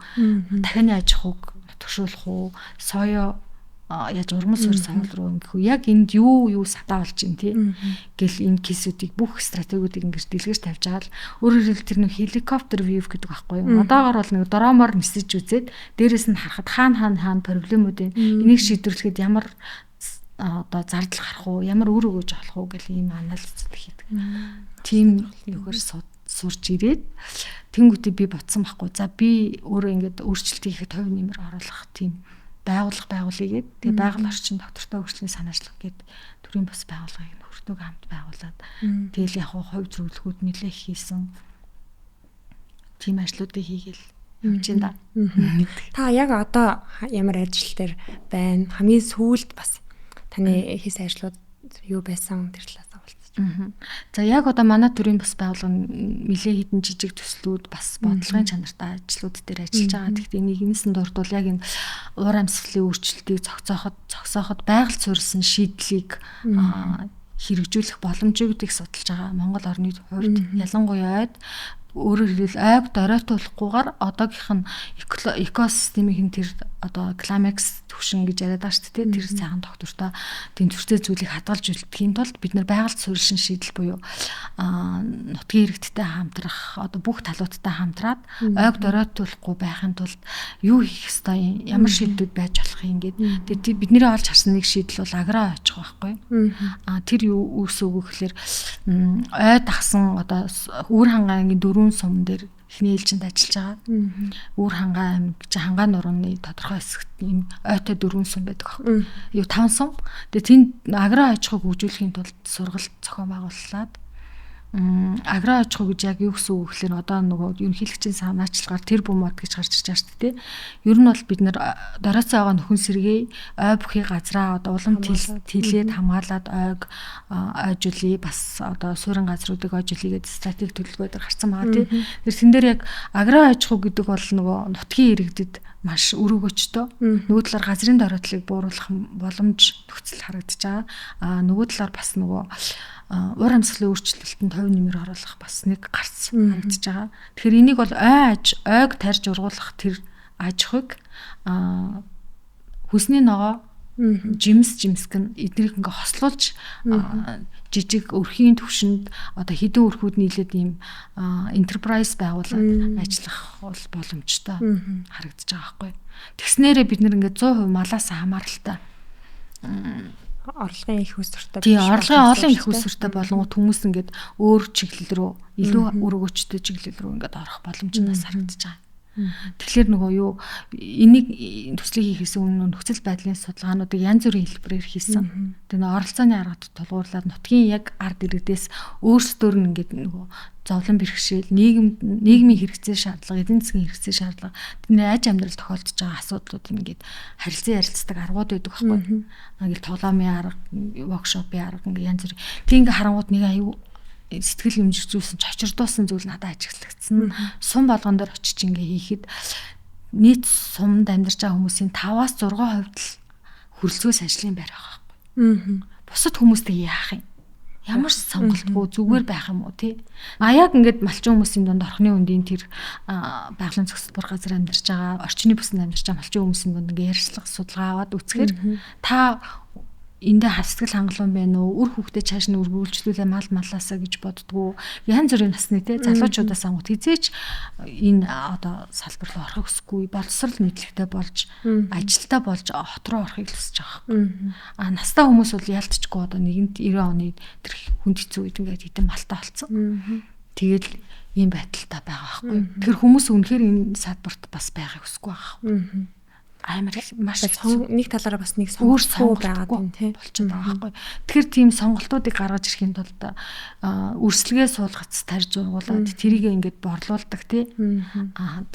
Дахины аж ахуйг төгшүүлэх үү? Соёо яаж урмал суурь санал руу ингэхүү яг энд юу сатаа болж байна тий гэл энэ кейсүүдийг бүх стратегиудыг ингэж дэлгэрч тавьж байгаа л өөрөөр хэлбэл тэр нэг helicopter view гэдэг байхгүй юу одоогоор бол нэг дромоор нисэж үзээд дээрэс нь харахад хаана проблемуудын энийг шийдвэрлэхэд ямар одоо зардал гарах уу ямар үр өгөөж болох уу гэл ийм анализ хийдэг. Тийм юугаар сурч ирээд тэнгуүтээ би бодсон байхгүй. За би өөрөө ингээд өөрчлөлт хийхэд хувь нэмэр оруулах тийм байгуулъя гэдэг. Тэгээ байгаль орчин доктортой хөгжлийн санаачлах гэдэг төрлийн бас байгууллагыг нөхөртөг хамт байгуулад тэгэл яг хувь зөвлөгөөд нэлээх хийсэн. Тийм ажлуудыг хийгээл явж байна да. Та яг одоо ямар ажил дээр байна? Хамгийн сүүлд бас таны хийсэн ажлууд юу байсан тэр талаас авалцчих. За яг одоо манай төрийн бас байгууллага нэлээ хідэн жижиг төслүүд бас бодлогын чанартай ажлууд дээр ажиллаж байгаа. Гэхдээ нийгмээс нь дурдвал яг энэ уур амьсгалын өөрчлөлтийг зогсооход байгаль суурилсан шийдлийг хэрэгжүүлэх боломжуудыг судалж байгаа Монгол орны хувьд ялангуяа өөрөөр хэлбэл айг доройтуулахгүйгээр одоогийнх нь экосистемийн тэр одоо климакс төвшин гэж яриад байгаа шүү дээ. Тэр сайхан доктортой тэнцвэртэй зүйлийг хадгалж үлдэхийн тулд бид нар байгаль суурилсан шийдэл буюу нутгийн иргэдтэй хамтрах одоо бүх талуудтай хамтраад айг доройтуулахгүй байхын тулд юу хийх ёстой ямар шийдлүүд байж болох юм гээд бидний олж харсан нэг шийдэл бол аграа очих байхгүй. Тэр юу үүсв гэхээр ой дагсан одоо үр хангаангийн 4 сум дээр эхний ээлжинд ажиллаж байгаа. Үр хангаа аймаг хангаа нурууны тодорхой хэсэгт ийм ойтой 4 сум байдаг аахгүй. Юу 5 сум. Тэгээ тэнд аграа аж ахуйг хөгжүүлэхийн тулд сургалт зохион байгууллаад аграа аж ахуй гэж яг юу гэсэн үг гэхээр одоо нөгөө ерөнхийлөгчийн санаачлагаар тэр бумод гэж гарч ирж байгаа шүү дээ. Ер нь бол бид нар дороцоо байгаа нөхөн сэргээ ой бүхий газраа одоо улам тэлээд хамгаалаад ойг ойжуулъя бас одоо суурин газруудыг ойжуулъя гэдэг стратеги төлөвлөгөөд гарсан байгаа тий. Тэн дээр яг аграа аж ахуй гэдэг бол нөгөө нутгийн иргэдэд маш үр өгөөчтэй. Нөгөө талаар газрын дороотлыг бууруулах боломж нөхцөл харагдаж байгаа. Нөгөө талаар бас нөгөө уур амьсгалын өөрчлөлтөнд хувь нэмэр оруулах бас нэг гарц харагдаж байгаа. Тэгэхээр энийг бол ойг тарьж ургуулах тэр аж ахуйг хүсний ногоо жимсгэн эднийг ингээ хослуулж жижиг өрхийн төвшөнд одоо хэдэн өрхүүд нийлээд ийм enterprise байгуулад ажиллах бол боломжтой харагдаж байгаа байхгүй. Тэгснээрээ бид нэр ингээ 100% малаас хамааралтай орлогын их усртай. Тийм, орлогын олон их усртай болонгууд хүмүүс ингээд өөр чиглэл рүү илүү өргөжтэй чиглэл рүү ингээд орох боломж нас харагдаж байгаа. Тэгэхээр нөгөө юу энийг төслийг хийхээс өмнө нөхцөл байдлын судалгаануудыг янз бүрийн хэлбэрээр хийсэн. Тэгээ нөгөө оролцооны аргад тулгуурлаад нутгийн яг ард иргэдээс өөрсдөр нь ингээд нөгөө зовлон бэрхшээл, нийгмийн хэрэгцээ шаардлага, эдийн засгийн хэрэгцээ шаардлага, тэдний аж амьдрал тохиолдож байгаа асуудлууд ингээд харилцан ярилцдаг аргууд байдаг байхгүй. Ингээл тоглоомын арга, воркшопын арга ингээд янз бүр. Тэг ингээд харангууд нэг аюу сэтгэл хэмжигжүүлсэн чочирдуулсан зүйл надад ажиглагдсан. Сум болгон дээр очиж ингээ хийхэд нийт сумд амьдарч байгаа хүмүүсийн 5-6% л хөрөлцөөс ажлын байр байгаа байхгүй. Бусад хүмүүстэй яах юм? Ямар ч сонголтгүй зүгээр байх юм уу тий? Яг ингээд малчин хүмүүсийн дунд орхны үндийн тэр байгалийн зохицол газар амьдарч байгаа, орчны бүсэнд амьдарч байгаа малчин хүмүүсийн дунд ингээ ярьцлага судалгаа аваад үзэхээр та эндээ хавсгал хангалуун байна уу? Үр хүүхдээ чааш нь өргүүлжлүүлээ мал малаасаа гэж боддгоо. Янз бүрийн насны те залуучуудаас ангууд хизээч энэ одоо салбар руу орохыг хүсэхгүй, боловсрол мэдлэгтэй болж, ажилтаа болж хот руу орохыг хүсэж байгаа. Настай хүмүүс бол ялцчихгүй одоо нэгэнт 90 оны тэр хүнд хэцүү үед ингээд хэдэн малтаа болсон. Тэгэл ийм байдалтай байгаа байхгүй. Тэр хүмүүс үнэхээр энэ салбарт бас байхыг хүсэхгүй байгаа. Амар маш нэг талаараа бас нэг сонголтгүй байгаад байна тий болчиход байгаа байхгүй. Тэгэхээр тийм сонголтуудыг гаргаж ирэхийн тулд өрсөлдөө суулгац тарж ургуулад тэрийг ингээд борлуулдаг тий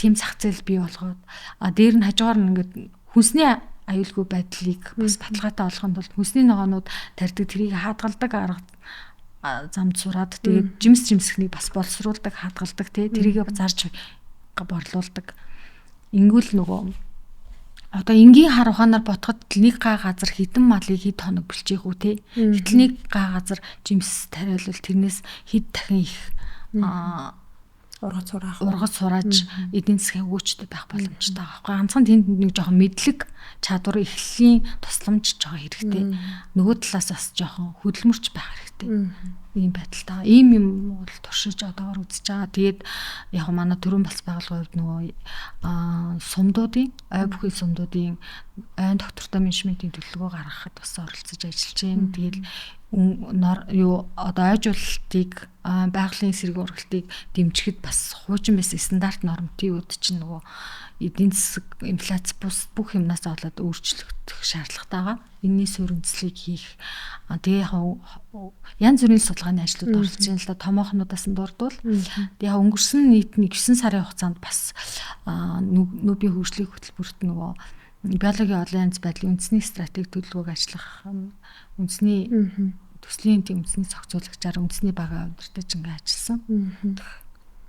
тийм зах зээл бий болгоод дээр нь хажуугаар нь ингээд хүнсний аюулгүй байдлыг бас баталгаатай болгохын тулд хүнсний ногоонууд тарьдаг тэрийг хаадгалдаг арга замд сураад тэгээд жимсхнийг бас боловсруулдаг хаадгалдаг тий тэрийг зарж борлуулдаг. Ингүүл нөгөө одоо энгийн хар ухаанаар ботход нэг га газар хідэн малыг хэд хоног бэлчээх үү те. Гэтэл нэг га газар жимс тариалвал тэрнээс хэд дахин их ургац сурааж эдийн засгийн хөгжтэй байх боломжтой байгаа байхгүй. Ганцхан тэнд нэг жоохон мэдлэг чадвар эхлэлийн тусламж жоо хэрэгтэй. Нөгөө талаас бас жоохон хөдөлмөрч байх хэрэгтэй. Ийм байдалтай. Ийм юм бол туршиж одоогор үзэж байгаа. Тэгээд яг манай төрийн балц байгууллагын хувьд нөгөө сумдуудын ой бүхий сумдуудын айн доктортой менежментийн төлөвлөгөө гаргахад бас оролцож ажиллаж байна. Тэгээд юу одоо айжуулалтыг байгалийн эсрэг ургалтыг дэмжихэд бас хуучин байсан стандарт нормтын үед чинь нөгөө эдийн засаг инфляц бус бүх юмнаас болоод өөрчлөгдөх шаардлагатай байгаа. Энэний сууринцлыг хийх. Тэгээ яг янз бүрийн судалгааны ажлууд оролцож байна л да. Томоохнуудаас нь дурдвал. Тэгээ яг өнгөрсөн нийт 9 сарын хугацаанд бас нүүбийн хөгжлийн хөтөлбөрт нөгөө биологийн олон янз байдлын үндэсний стратеги төлөвлөгөөг ажиллах үндэсний төслийн тийм үндэсний зохицуулагчаар үндэсний бага өдөртөж ингээ ажилласан.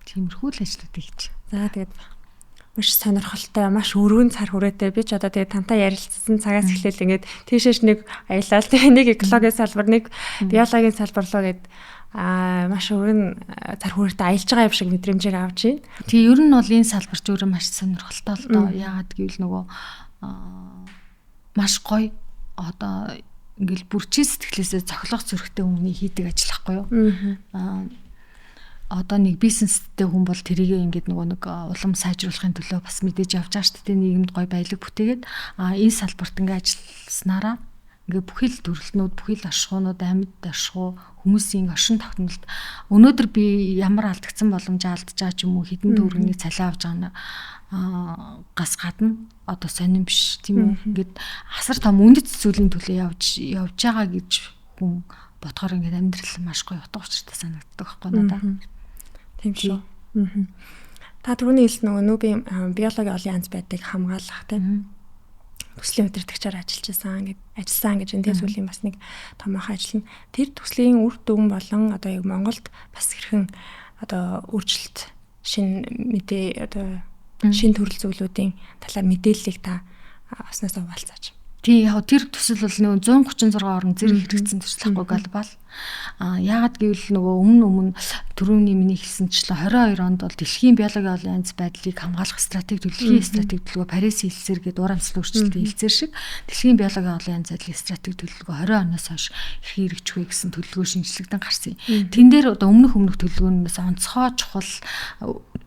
Тиймэрхүү л ажлууд хийж. За тэгээд маш сонирхолтой, маш өргөн цар хүрээтэй. Би ч одоо тэгээд тантай ярилцсан цагаас эхлээл ингээд тийшээш нэг аялал нэг экологийн салбар, нэг биологийн салбар руу гээд маш өргөн цар хүрээтэй аялж байгаа юм шиг мэдрэмжээр авч байна. Тэгээ ер нь бол энэ салбарч өөрөө маш сонирхолтой л доо. Яагаад гэвэл нөгөө маш гоё одоо ингээл бүрчийн сэтгэлээсээ цохилох зөрөгтэй хүний хийдэг ажил байхгүй юу? Одоо нэг бизнестэй хүн бол тэрийг ингээд нөгөө нэг улам сайжруулахын төлөө бас мэдээж явж байгаа шүү дээ. Нийгэмд гоё баялаг бүтээгээд энэ салбарт ингээд ажилласнараа ингээд бүхий л төрөлтнүүд, бүхий л ашгуунууд, амьд ашгуу, хүмүүсийн оршин тогтнолд өнөөдөр би ямар алдагдсан боломжоо алдаж байгаа ч юм уу хэдэн төгрөгийн цалин авч байгаа гас гадна одоо сонирн биш тийм үү. Ингээд асар том үнэт зүйлийн төлөө явж байгаа гэж хүн бодохоор ингээд амьдрал маш гоё утга учиртай санагддаг байхгүй надад. Тийм шүү. Та түрүүний хэлсэн нөгөө нүүбийн биологийн олон янз байдыг хамгаалах тийм төслийн удирдагчаар ажилласан гэж энэ сүүлийн бас нэг томоохон ажил нь тэр төслийн үр дүн болон одоо яг Монголд бас хэрхэн одоо өөрчлөлт шин мэдээ одоо шин төрөл зүйлүүдийн талаар мэдээллийг та авснаас хуваалцаач. Тий яг тэр төсөл бол нэг 136 орн зэрэг хэрэгцсэн төсөл ахгүй глобал. Яагаад гэвэл нөгөө өмнө түрүүний миний хэлсэнчлэн 22 онд бол дэлхийн биологийн олон янз байдлыг хамгаалах стратеги төлөвлөгөө Парис хэлсээр гээд уур амьсгалын өөрчлөлтийн хэлсээр шиг дэлхийн биологийн олон янз байдлын стратеги төлөвлөгөө 20 оноос хойш хэрэгжих вэ гэсэн төлөвлөгөө шинжилэгдэн гарсан юм. Тэн дээр одоо өмнөх төлөвлөгөөнөөс онцгой чухал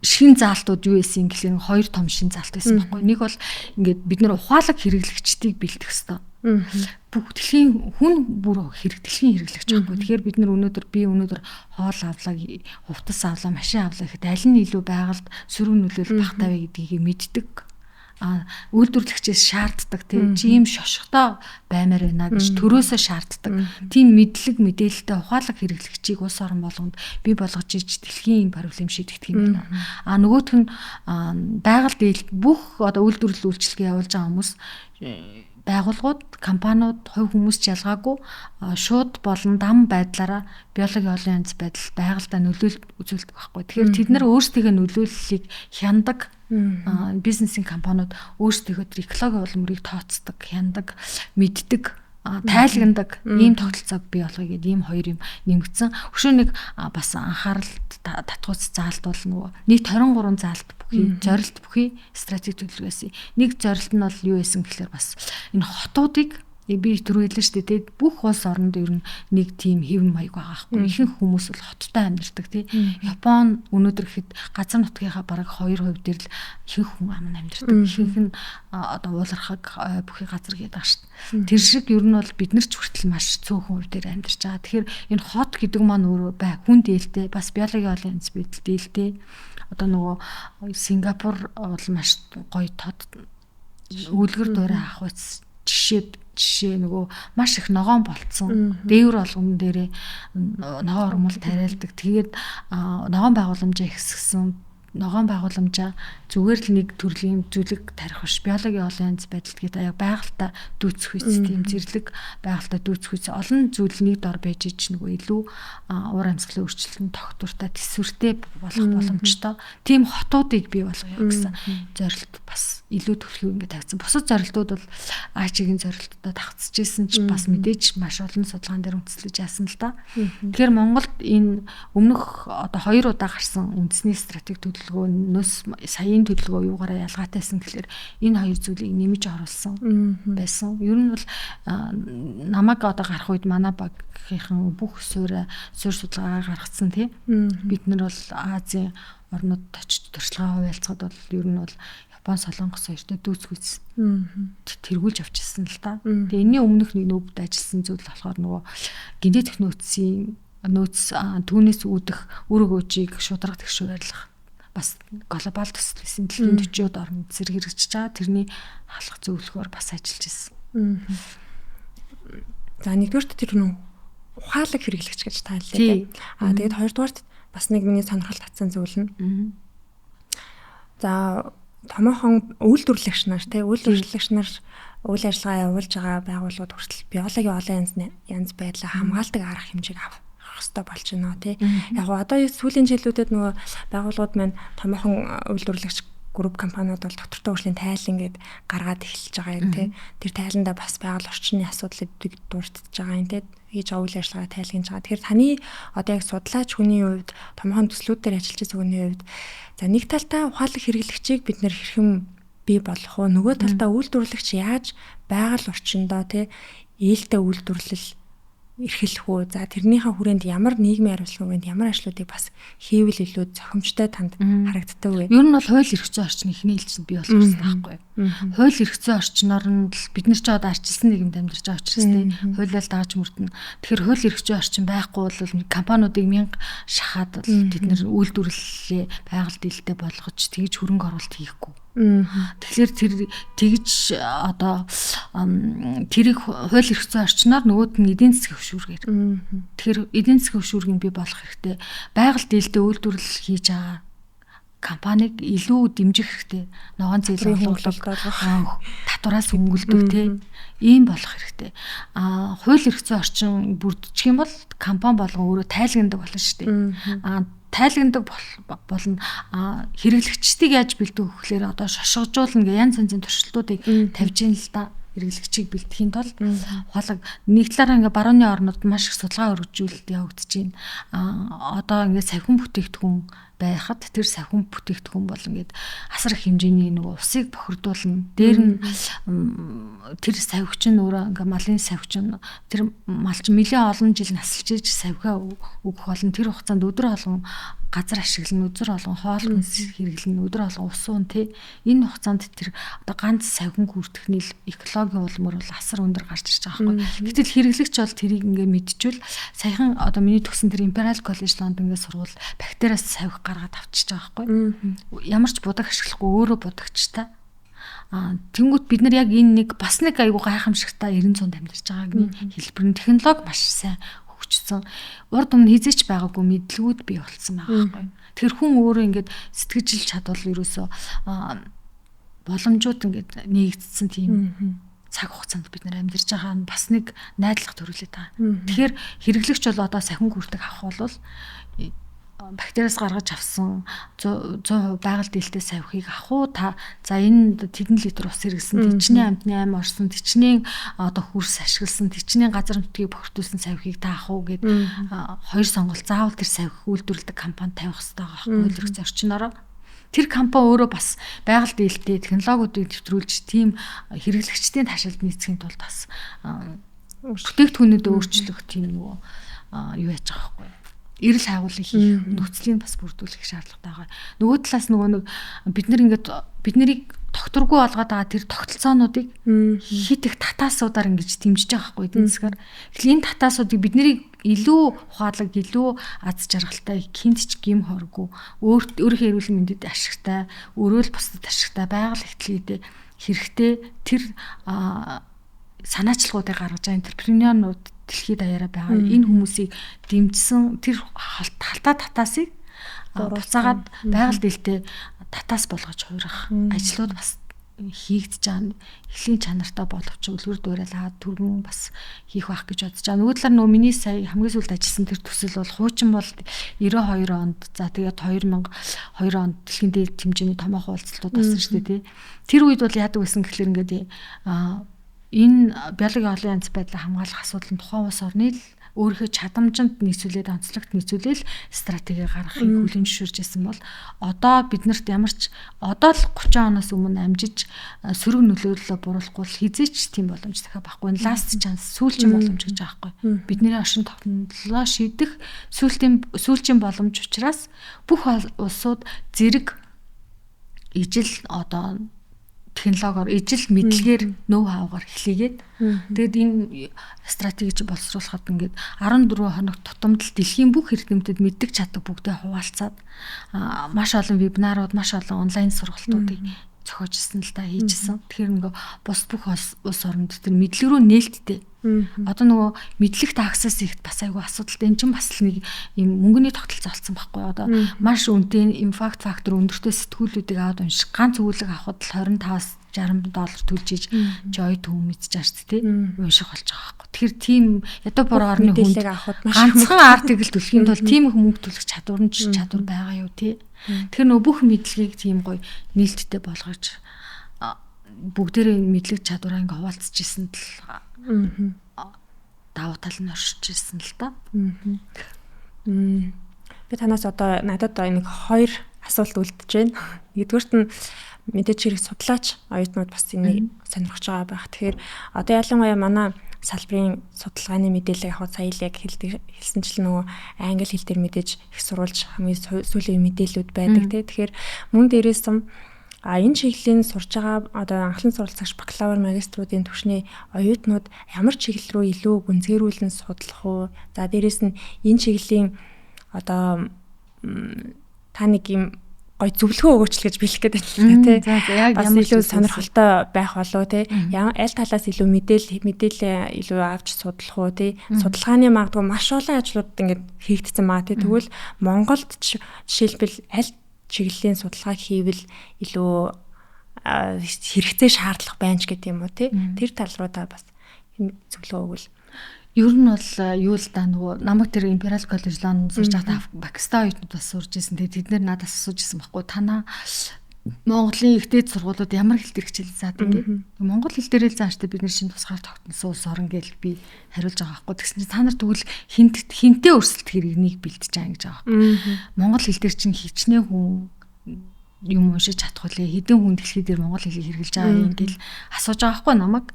шин заалтууд юу байсан гэхлээр хоёр том шин заалт байсан байхгүй. Нэг бол ингээд бид нэр ухаалаг хэрэглэгчдийг бэлдэх хэрэгтэй. Бүх дэлхийн хүн бүр дэлхийн хэрэглэгч байхгүй. Тэгэхээр бид нар өнөөдөр хоол авлаа, хувцас авлаа, машин авлаа гэхэд аль нь илүү байгальд сөрөг нөлөөлөл багтаа вэ гэдгийг мэддэг. Үйлдвэрлэгчээс шаарддаг тийм шошготой баймаар байна гэж төрөөсөө шаарддаг. Тийм мэдээлэлтэй ухаалаг хэрэглэгчийг улс орон болгонд бий болгож иж дэлхийн проблем шийдэгдэх юм байна. Нөгөөх нь байгальд бүх одоо үйлдвэрлэл үйлчилгээ явуулж байгаа хүмүүс байгууллагууд, компаниуд, хувь хүмүүс ялгаагүй шууд болон дам байдлаараа биологийн олон янз байдал байгальдаа нөлөөлөлт үзүүлдэг байхгүй. Тэгэхээр тэд нар өөрсдийнхөө нөлөөллийг хяндаг бизнесийн компаниуд өөрсдийнхөө экологийн улмыг тооцдог, хяндаг, мэддэг, тайлагнадаг ийм тогтолцоог бий болгоё гэдэг ийм хоёр юм нэмэгдсэн. Өшөө нэг бас анхаарал татгууц заалт бол нөгөө нийт 23 заалт бүхий зорилт бүхий стратеги төлөвлөгөөс. Нэг зорилт нь бол юу байсан гэхээр бас энэ хотуудыг би түрүү хэлсэн шүү дээ. Бүх улс оронд ер нь нэг тийм хэвэн маяг байгаа байхгүй. Ихэнх хүмүүс бол хоттой амьдардаг тий. Япон өнөөдөр ихэд газар нутгийнхаа бараг 2% дээр л ихэнх хүн амьдардаг. Ихэнх нь одоо уулархаг бүхий газар гэдэг байгаа шүү дээ. Тэр шиг ер нь бол бид нар ч хүртэл маш цөөхөн хувь дээр амьдарч байгаа. Тэгэхээр энэ хот гэдэг маань өөрөө хүн дээлтэй бас биологийн олон янз байдал дээлтэй. Одоо нөгөө Сингапур бол маш гоё тод үлгэр дуурай авах жишээ нөгөө маш их ногоон болцсон. Дээвэр болгон дээрээ ногоон урмал тариалдаг. Тэгээд ногоон байгууламжаа ихсгсэн. Ногоон байгууламжаа зүгээр л нэг төрлийн зүйлэг тарих биш. Биологийн олон янз байдал гэдэг яг байгальтаа дүүцэх үс тийм зэрлэг байгальтаа дүүцэх үс олон зүйл нэг дор байж ич нөгөө илүү уур амьсгалын өөрчлөлтөнд тогтвортой төсвөртэй болох боломжтой. Тийм хотуудыг бий болгоё гэсэн зорилт бас илүү төлөв ингээд тавьсан. Бусад зорилтууд бол АЧ-ийн зорилттой давцчихсэн ч бас мэдээж маш олон судалгаан дээр үндэслэж яасан л да. Тэгэхээр Монголд энэ өмнөх одоо 2 удаа гарсан үндэсний стратеги төлөвлөгөөнөөс саяын төлөвлөгөө юугаараа ялгаатайсан гэхээр энэ хоёр зүйлийг нэмж оруулсан байсан. Ер нь бол намайг одоо гарах үед манай багийнхан бүх суурь судалгаагаа гаргацсан тийм. Бид нар бол Азийн орнууд очиж туршлагаа хуваалцахад бол ер нь бол Япон, Солонгос хоёртой дүүцгүйс тэргүүлж авчихсан л да. Тэгээ энэний өмнөх нэг нөвд ажилласан зүйл болохоор нөгөө генетик нөөцийн түүнээс үүдэх үр өгөөжийг шударга тэгш барилах бас глобал төсөл байсан дэлхийн 40-од орнд зэрэг хэрэгжиж байгаа. Тэрний халах зөвлөхөөр бас ажиллаж ирсэн. За нэгдүгээрт тэр нөө ухаалаг хэрэглэгч гэж тааллаа. Тэгээд хоёрдугаарт бас нэг миний сонирхол татсан зүйл нь. За томоохон үйлдвэрлэгч нар үйл ажиллагаа явуулж байгаа байгууллагууд хүртэл биологийн олон янз байдлаа хамгаалдаг арга хэмжээг авах хэрэгтэй болж байна тий. Яг одоо сүүлийн жилүүдэд нөгөө байгууллагууд маань томоохон үйлдвэрлэгч групп компаниуд бол доктортой хөгжлийн тайлан гээд гаргаад эхэлж байгаа юм тий. Тэр тайландаа бас байгаль орчны асуудлыг дурдж байгаа юм тий. Хийж байгаа үйл ажиллагаа тайлгнаж байгаа. Тэгэхээр таны одоо яг судлаач хүний хувьд томоохон төслүүд дээр ажиллаж байгаа хүний хувьд за нэг талдаа ухаалаг хэрэглэгчийг бид нэр хэрхэн бий болгох вэ? Нөгөө талдаа үйлдвэрлэгч яаж байгаль орчиндөө тий ээлтэй үйлдвэрлэл эрхэлэх үү? За тэрнийхээ хүрээнд ямар нийгмийн хариуцлагын хүрээнд ямар ажлуудыг бас хийвэл илүү зохимжтой танд харагддаг вэ? Ер нь бол хууль эрх зүйн орчин ихний хэлцэнд бий болох гэсэн байхгүй юу? Хууль эрх зүйн орчноор нь л бид нар ч одоо арчилсан нийгэмд амьдарч байгаа учраас тийм хуулиар дагаж мөрдөн. Тэгэхээр хууль эрх зүйн орчин байхгүй бол компаниудыг мянга шахаад бол бид нар үйлдвэрлэлээ байгаль дэлтэй болгож тэгж хөрөнгө оруулалт хийхгүй. Тэгэхээр тэр тэгж одоо тэрийг хууль эрх зүйн орчноор нөгөөд нь эдийн засгийн хөшүүргээр. Тэгэхээр эдийн засгийн хөшүүргийг бий болгох хэрэгтэй. Байгаль дэлтэй үйлдвэрлэл хийж байгаа компаниг илүү дэмжих хэрэгтэй. Ногоон зээл татвараас өнгөлдөг тийм ийм болох хэрэгтэй. Хууль эрх зүйн орчин бүрдчих юм бол компани болгон өөрөө тайлагнадаг болно шүү дээ. Тайлагнадаг болно хэрэглэгчдийг яаж бэлдэх вэ гэхээр одоо шошгожуулна гэх янз янзын туршилтуудыг тавьж ийн л да. хэрэглэгчийг бэлтгэхийн тулд ухаалаг нэг талаараа ингээ барууны орнууд маш их судалгаа өргөжүүлэлт явагдаж байна. Одоо ингээ савхин бүтээгдэхүүн байхад тэр савхин бүтээгдэхүүн бол ингээд асар их хэмжээний нөгөө усыг бохирдуулна. Дээр нь тэр савхич нь өөрөө ингээ малын савхич нь тэр малч нэлээд олон жил насалж иж савхиа өгөх болон тэр хугацаанд өдөр болгон газар ашиглана, өдөр болгон хоол хүнс хэрэглэнэ, өдөр болгон ус уун тий. Энэ хугацаанд тэр одоо ганц савхин хүртэх нийл экологийн улмөр бол асар өндөр гарч ирж байгаа байхгүй. Гэтэл хэрэглэгч бол тэрийг ингээ мэдчихвэл саяхан одоо миний төгсөн тэр Imperial College London-гийн сургууль бактериас савх гаргаад авчиж байгаа байхгүй. Ямар ч будаг ашиглахгүй өөрөө будагчтай. Тэнгүүт бид нар яг энэ нэг бас нэг айгуу гайхамшигтай 90 100 амьдарч байгааг хэлбэр нь технологи маш сайн хөгжсөн. Урд өмнө хизээч байгаагүй мэдлгүүд бий болсон байгаа байхгүй. Тэр хүн өөрөө ингээд сэтгэжил чадвал ерөөсөө боломжууд ингээд нэгдсэн тийм цаг хугацаанд бид нар амьдарч байгаа нь бас нэг найдлага төрүүлээд байгаа. Тэгэхээр хэрэглэгч бол одоо сахин хүртэг авах бол бактериас гаргаж авсан 100% байгаль дээлтэй савхийг авах уу та за энэ тэдэн литр ус хэрэгсэн тичнээн амтны аймаг орсон тичнээн одоо хөрс ашигласан тичнээн газар нутгийг бохирдуулсан савхийг та авах уу гэд хоёр сонголт заавал тэр савхийг үйлдвэрлэдэг компани тавих хэрэгтэй байгаа байхгүй үйлдвэрлэх зорчнороо тэр компани өөрөө бас байгаль дээлтэй технологиудыг нэвтрүүлж тийм хэрэглэгчдийн таашаалд нийцхийн тулд бас бүтээгдэхүүнүүдэд өөрчлөх тийм нөгөө юу яаж байгаа байхгүй эрэл хайгуулыг хийх нөхцөлийг бас бүрдүүлэх шаардлагатай байгаа. Нөгөө талаас нөгөө нэг бид нар ингээд бид нарыг докторгүй болгоод байгаа тэр тогтолцоонуудыг хит их татаасуудаар ингэж дэмжиж байгаа байхгүй эдийн засгаар. Тэгэхээр энэ татаасуудыг бид нарыг илүү ухаалаг, илүү аз жаргалтай, хинт ч гим хоргүй, өөрийнхөө эрүүл мэндэд ашигтай, өрөөл бусдад ашигтай, байгаль ихтлгээдээ хэрэгтэй тэр санаачлагуудыг гаргаж байгаа энтерпренеурнууд дэлхийд даяараа байгаа энэ хүмүүсийг дэмжсэн тэр халтаа татаасыг буцаагаад байгаль дээлтэй татаас болгож хуурах ажлууд бас хийгдэж байгаа. Эхлийн чанартай боловч үлгэр дуурайл түргэн бас хийх байх гэж бодож байгаа. Нөгөө талаар нөгөө миний сая хамгийн сүүлд ажилласан тэр төсөл бол хуучин бол 92 онд за тэгээд 2002 онд дэлхийн дээд хэмжээний томоохон уулзалтууд болсон шүү дээ тий. Тэр үед бол яадаг байсан гэхэлэр ингээд энэ биологийн олон янз байдлаа хамгаалах асуудал нь тухайн улс орны л өөрийнхөө чадамжинд нийцүүлээд онцлогт нийцүүлэл стратеги гаргахыг хүлээн зөвшөөрж байсан бол одоо биднэрт ямар ч одоо л 30 оноос өмнө амжиж сөрөг нөлөөлөлөө буруулахгүй л хизээч тийм боломж дахиад байхгүй. Last chance сүүлчийн боломж гэж байгаа байхгүй. Бидний оршин тогтнолоо шийдэх сүүлчийн боломж учраас бүх улсууд зэрэг ижил одоо технологиор ижил мэдлэгээр ноу хавгаар эхлэгээд тэгээд энэ стратегич боловсруулахад ингээд 14 хоног тутамд дэлхийн бүх эрдэмтэд мэддэг чаддаг бүгдээ хуваалцаад маш олон вебинарууд, маш олон онлайн сургалтуудыг зохиожсэн л та хийжсэн. Тэгэхээр нөгөө бус бүх улс оронд тэр мэдлэг рүү нээлттэй. Одоо нөгөө мэдлэгт access хийхэд бас айгүй асуудалтай. Энэ чинь бас л нэг юм мөнгөний тогтолцоо болсон байхгүй. Одоо маш үнэтэй impact factor өндөртэй сэтгүүлүүдийг аваад унших ганц өгүүлэг авахд л 25-аас $60 төлж иж joy төв мэдчихэж тий унших болж байгаа байхгүй. Тэгэхээр тийм ядуу бор орны хүнд ганцхан артикл төлөхийн тулд тийм их мөнгө төлөх чадвар байгаа юу тий. Тэгэхээр нөгөө бүх мэдлэгийг тийм гоё нээлттэй болгож бүгдээрээ мэдлэг чадвараа ингээ хуваалцаж ирсэн л давуу тал нь оршиж ирсэн л та. Би танаас одоо надад нэг хоёр асуулт үлдэж байна. Нэгдүгürt нь мэдээж хэрэг судлаач оюутнууд бас энийг сонирхож байгаа байх. Тэгэхээр одоо ялангуяа манай салбарын судалгааны мэдээлэл яг сая л яг хэлсэнчлэн нөгөө англи хэл дээр мэдээж их сурвалж хамгийн сүүлийн мэдээлэлүүд байдаг тий. Тэгэхээр мөн дээрээс энэ чиглэлийн сурж байгаа одоо анхлын сурвалжлагч бакалавр магиструудын түвшний оюутнууд ямар чиглэл рүү илүү гүнзгийрүүлэн судлах уу? За дээрээс нь энэ чиглэлийн одоо та нэг юм гой зөвлөгөө өгөөч л гэж бэлэх гэдэг юм тий. Бас илүү сонирхолтой байх болов тий. Аль талаас илүү мэдээлэл илүү авч судлах уу тий. Судалгааны магадгүй маш олон ажлууд ингээд хийгдсэн маа тий. Тэгвэл Монголд жишээлбэл аль чиглэлийн судалгаа хийвэл илүү хэрэгцээ шаардлага байна ч гэдэг юм уу тий. Тэр тал руу та бас зөвлөгөө өгвөл. Ер нь бол юу л да нөгөө намайг тэр Imperial College London сурж байхдаа Пакистан оюутнууд бас сурж ирсэн. Тэгээд тэд нэр надаас асууж ирсэн байхгүй танаа Монголын ихтэй сургуулиуд ямар хэл дээр хичээл заадаг ингээ. Монгол хэл дээр л зааштай бид нар шинэ тусгаар тогтносон улс орн гэж би хариулж байгаа байхгүй. Тэгсэн чинь та нар тэгвэл хинтээ өрсөлдөх хэрэгнийг бэлдэж байгаа гэж байгаа байхгүй. Монгол хэл дээр чинь хичнээн хүн юм уншиж чадах үлээ хэдэн хүн дэлхий дээр монгол хэлийг хэрэглэж байгаа юм гэл асууж байгаа байхгүй намайг.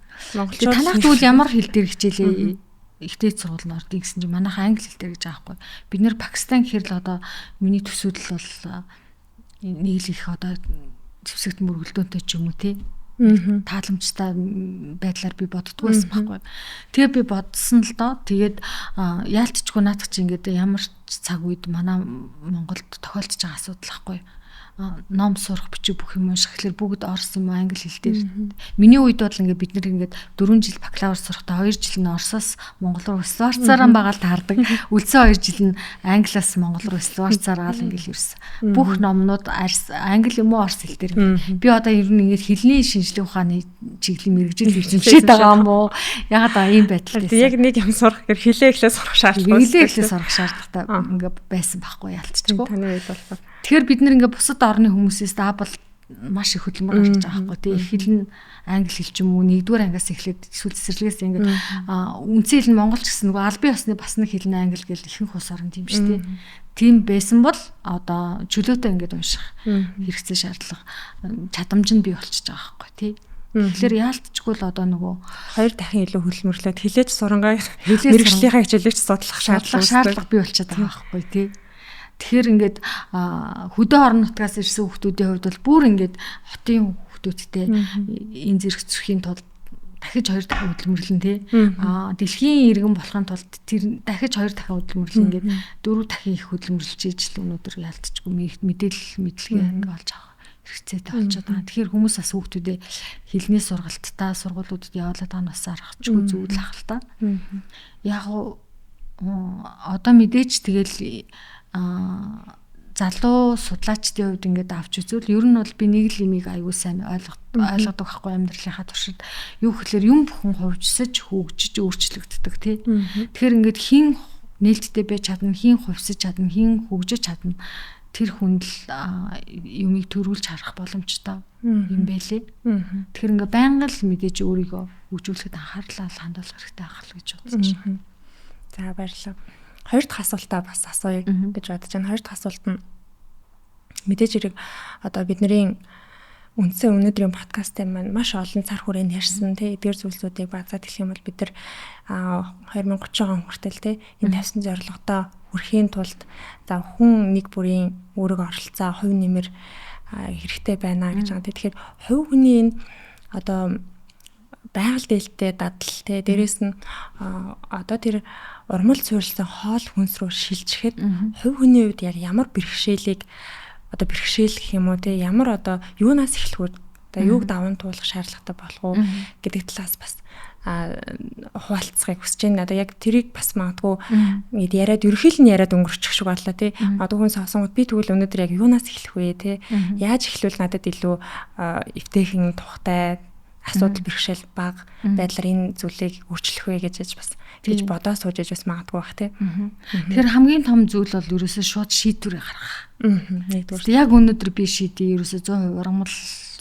Танах тэгвэл ямар хэл дээр хичээлээ ихтэй сургууль нь ордын гэсэн чинь манайх англи хэл дээр гэж байгаа байхгүй. Бид нэр Пакистан гэхэр л одоо миний төсөөлөл бол нэг л их одоо зэвсэгт мөргөлдөөнтэй ч юм уу тий. Тааламжтай байдлаар би боддгоо байсан байхгүй. Тэгээ би бодсон л доо. Тэгээд яалтчгүй наадах чи ингээд ямар ч цаг үед манай Монголд тохиолдож байгаа асуудал байхгүй. Ном сурах бичиг бүх юм унших гэхэлэр бүгд орос юм англи хэл дээр. Миний үед бол ингээд бид нэр ингээд 4 жил бакалавр сурахдаа 2 жил нь орсоос монгол руу эслуарцаараа байгаа л таардаг. Үлдсэн 2 жил нь англиас монгол руу эслуарцаараа л ингээд ирсэн. Бүх номнууд англи юм уу орос хэл дээр. Би одоо ер нь ингээд хэлний шинжлэх ухааны чиглэлийн мэрэгжил эзэмшээд байгаа юм уу? Ягаад ийм байдалтай. Яг нэг юм сурах гэр хэлээ эхлээ сурах шаардлагатай. Хэлээ эхлээ сурах шаардлагатай ингээд байсан байхгүй ялцчихгүй. Таны үед болохоор тэгэхээр бид нэр ингээ бусад орны хүмүүсээс даабал маш их хөдөлмөр гаргаж байгаа байхгүй тий. Хэл нь англи хэл ч юм уу 1-р ангиас эхлээд эсвэл цэцэрлэгээс ингээ үндсэл нь монгол ч гэсэн нөгөө албан ёсны бас нэг хэл нь англи гэл ихэнх улс орн тийм шүү дээ. Тийм байсан бол одоо чөлөөтэй ингээд унших хэрэгцээ шаардлага чадамж нь бий болчихж байгаа байхгүй тий. Тэгэхээр яалтчгүй л одоо нөгөө 2 дахин илүү хөдөлмөрлөөд хилээж сурангаа мэрэгжлийнхаа хичээлийг судлах шаардлага бий болчиход байгаа байхгүй тий. Тэгэхээр ингээд хөдөө орон нутгаас ирсэн хүмүүсийн хувьд бол бүр ингээд хотын хүмүүстэй энэ зэрэг зөрхийн тулд дахиж 2 дахин хөдөлмөрлөн тий. Дэлхийн иргэн болохын тулд тэр дахиж 2 дахин хөдөлмөрлөн ингээд 4 дахин их хөдөлмөрлж ижил өнөөдөр ялцчгүй мэдээлэл мэдлэгээ ингээд олж авах хэрэгцээтэй болчиход байгаа. Тэгэхээр хүмүүс бас хүмүүстэй хэлний сургалтаа сургуулиудад явуулаад байгаа нь бас аргачлгүй зүйл ах л та. Яг одоо мэдээж тэгэл залуу судлаачдын хувьд ингээд авч үзвэл ер нь бол би нэг л имийг аягүй сайн ойлгодог байхгүй амьдралынхаа туршид юу гэхээр юм бүхэн хувьчсаж хөгжиж өөрчлөгддөг тий. Тэгэхээр ингээд хин нээлттэй байж чадна, хин хувьсаж чадна, хин хөгжиж чадна. Тэр хүнд л юмыг төрүүлж харах боломжтой юм байлээ. Тэгэхээр ингээд байнга л мэдээж өөрийгөө хөгжүүлэхэд анхаарлаа хандуулах хэрэгтэй байх л гэж бодож байна. За баярлалаа. Хоёр дахь асуултаа бас асууя гэж бодож байна. Хоёр дахь асуулт нь мэдээж хэрэг одоо бидний үндсэн өнөөдрийн подкастын маань маш олон цар хүрээнд ярьсан тий эдгээр зүйлсүүдийг базаад хэлэх юм бол бид нар 2030 он хүртэл тий энэ тавьсан зорилгодоо хүрэхийн тулд за хүн нэг бүрийн өөрийгөө оролцоо хувь нэмэр хэрэгтэй байна гэж байгаа. Тэгэхээр хувь хүний энэ одоо байгаль дэлтэй дадал тий дээрэс нь одоо тэр урмал суурилсан хоол хүнс рүү шилжихэд хувь хүний үед яг ямар бэрхшээлийг одоо бэрхшээл гэх юм уу те ямар одоо юунаас эхлэхүүд одоо юуг даван туулах шаардлагатай болох уу гэдэг талаас бас хуваалцахыг хүсэж байна. Одоо яг тэрийг бас магадгүй ингээд яриад ерөнхийд нь яриад өнгөрчих шиг боллоо тий. Одоо хүн сонсонгод би тэгвэл өнөөдөр яг юунаас эхлэх вэ тий. Яаж эхлүүл надад илүү эвтэйхэн тухтай асуудал бэрхшээл бага байдлаар энэ зүйлийг өөрчлөх вэ гэж бас тэгж бодоо сууж иж бас магадгүй бах тий. Тэгэхээр хамгийн том зүйл бол ерөөсөө шууд шийдвэр гаргах. Нэгдүгээр яг өнөөдөр би шийдээ ерөөсөө 100% ургамал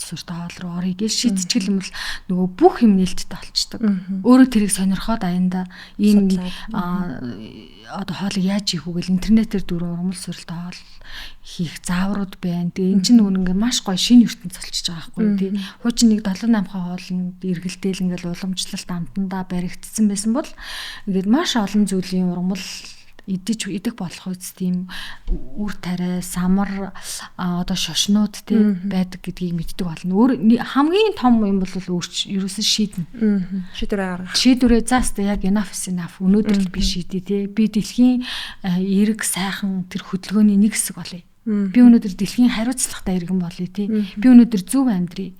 сүртэй хоол руу орё гэж шийдчихэл юм бол нөгөө бүх юм нээлттэй болчдөг. Өөрөө тэрийг сонирхоод аянда ийм одоо хоолыг яаж хийх вэ гэл интернетээр дөрөв ургамал сүртэй хоол хийх зааврууд байна. Тэгээ эн чинь нөгөө ингээ маш гоё шинэ ертөнц болчихж байгаа байхгүй тий. Хуучин нэг 7-8 хоолнд эргэлдээл ингээл уламжлалт амтандаа баригдсан байсан бол ингээд маш олон зүйлийн ургамал идэх болох үст тийм үр тариа самар одоо шошнууд тий байдаг гэдгийг мэддэг болно. Хамгийн том юм бол ерөөсөө шийднэ. Шийдвэрээ зааста яг enough is enough. Өнөөдөр л би шийдээ тий. Би дэлхийн эрг сайхан тэр хөдөлгөөний нэг хэсэг болъё. Би өнөөдөр дэлхийн хариуцлагатай иргэн болъё тий. Би өнөөдөр зөв амьдрий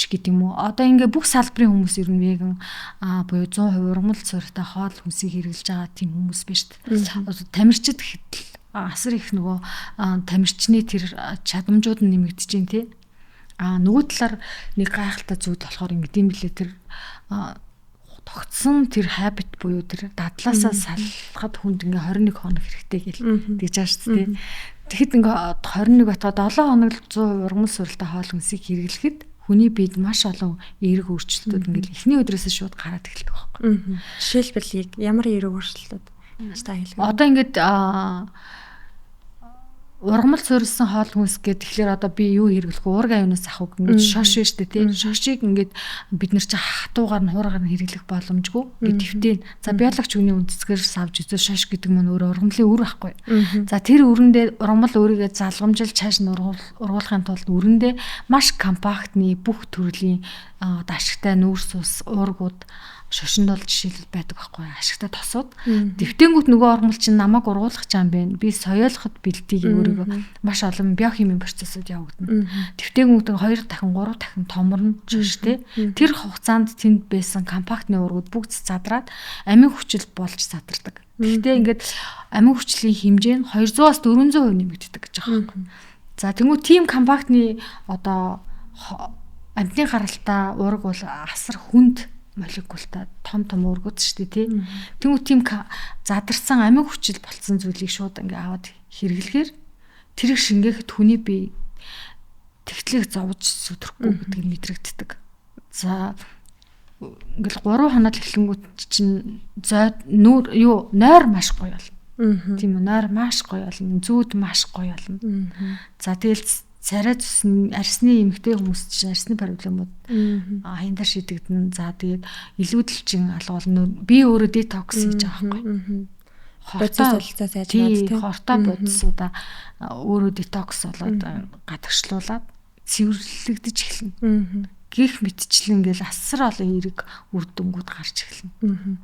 гэдэг юм уу. Одоо ингээ бүх салбарын хүмүүс ер нь веган буюу 100% ургамал суурьтай хоол хүнсийг хэрэглэж байгаа тийм хүмүүс биш шүү дээ. Тамирчид гэхэд асар их нөгөө тамирчны тэр чадамжууд нь нэмэгдэж байна тий. Нөгөө талаар нэг гайхалтай зүйл болохоор ингэдэм билээ тэр тогтсон тэр habit буюу тэр дадлаасаа салахад хүнд ингээ 21 хоног хэрэгтэй гэж тэгж ааш тий. Тэгэхэд ингээ 21 батгаа 7 хоног 100% ургамал суурилтай хоол хүнсийг хэрэглэхэд хүний биед маш олон эерэг өөрчлөлтүүд ингээл эхний өдрөөс шууд гараад эхэлдэг байхгүй. Жишээлбэл ямар эерэг өөрчлөлтүүд та хэлэх вэ? Одоо ингээд ургамал суурилсан хоол хүнс гэдэг тэгэхээр одоо би юу хэрэглэх вэ? Уурга аюунаас авах ингээд шош вэ штэ тий. Шошийг ингээд бид нар чи хатуугаар нь хуургаар нь хэрэглэх боломжгүй. Ингээд твтэн. За биологч хүний үндэсгээр савж үзэл шош гэдэг нь өөрөө ургамлын үр байхгүй. За тэр үрэндээ ургамал өөрийгөө залгамжилж цааш нь ургуулахын тулд үрэндээ маш компактны бүх төрлийн одоо ашигтай нүүрс ус уургууд шошинд бол жишээлбэл байдаг байхгүй ашигтай тосууд. Дэвтэнгүүт нөгөө ургамал чинь намайг ургуулах ч юм бэ. Би соёолоход бэлдгийг өөрийгөө маш олон биохимийн процессыг явагдана. Дэвтэнгүүт 2 дахин 3 дахин томорно шош тий. Тэр хугацаанд тэнд байсан компактны ургууд бүгд задраад амин хүчил болж задардаг. Гэхдээ ингээд амин хүчлийн хэмжээ нь 200-аас 400% нэмэгддэг гэж байгаа юм. За тэгвэл тийм компактны одоо амтны гаралтай ураг бол асар хүнд молекултай том ургууд шүү дээ тий. Тэгвэл тийм задарсан амин хүчил болцсон зүйлийг шууд ингээ аваад хэрэглэхээр тэрийг шингээхэд хүний бие тэгтлийг зовж сүтрхгүй гэдгийг мэдрэгддэг. За ингээл 3 хоноод эхлэнгүүт чинь нойр маш гоё болно. Тийм үү, нойр маш гоё болно. Зүүд маш гоё болно. За тэгэл царай зүсн арсны эмэгтэй хүмүүс чинь арсны проблемууд хяндар шийдэгдэн. За тэгээд илүүдэлчин алгуулна. Би өөрөө детокс хийж байгаа байхгүй. Хортой солилцоо сайжраад тийм хортой бодисуудаа өөрөө детокс болоод гадагшлуулаад цэвэрлэгдэж эхэлнэ. Гэх мэтчлэн ингээл асар олон эерэг үр дүнгууд гарч эхэлнэ.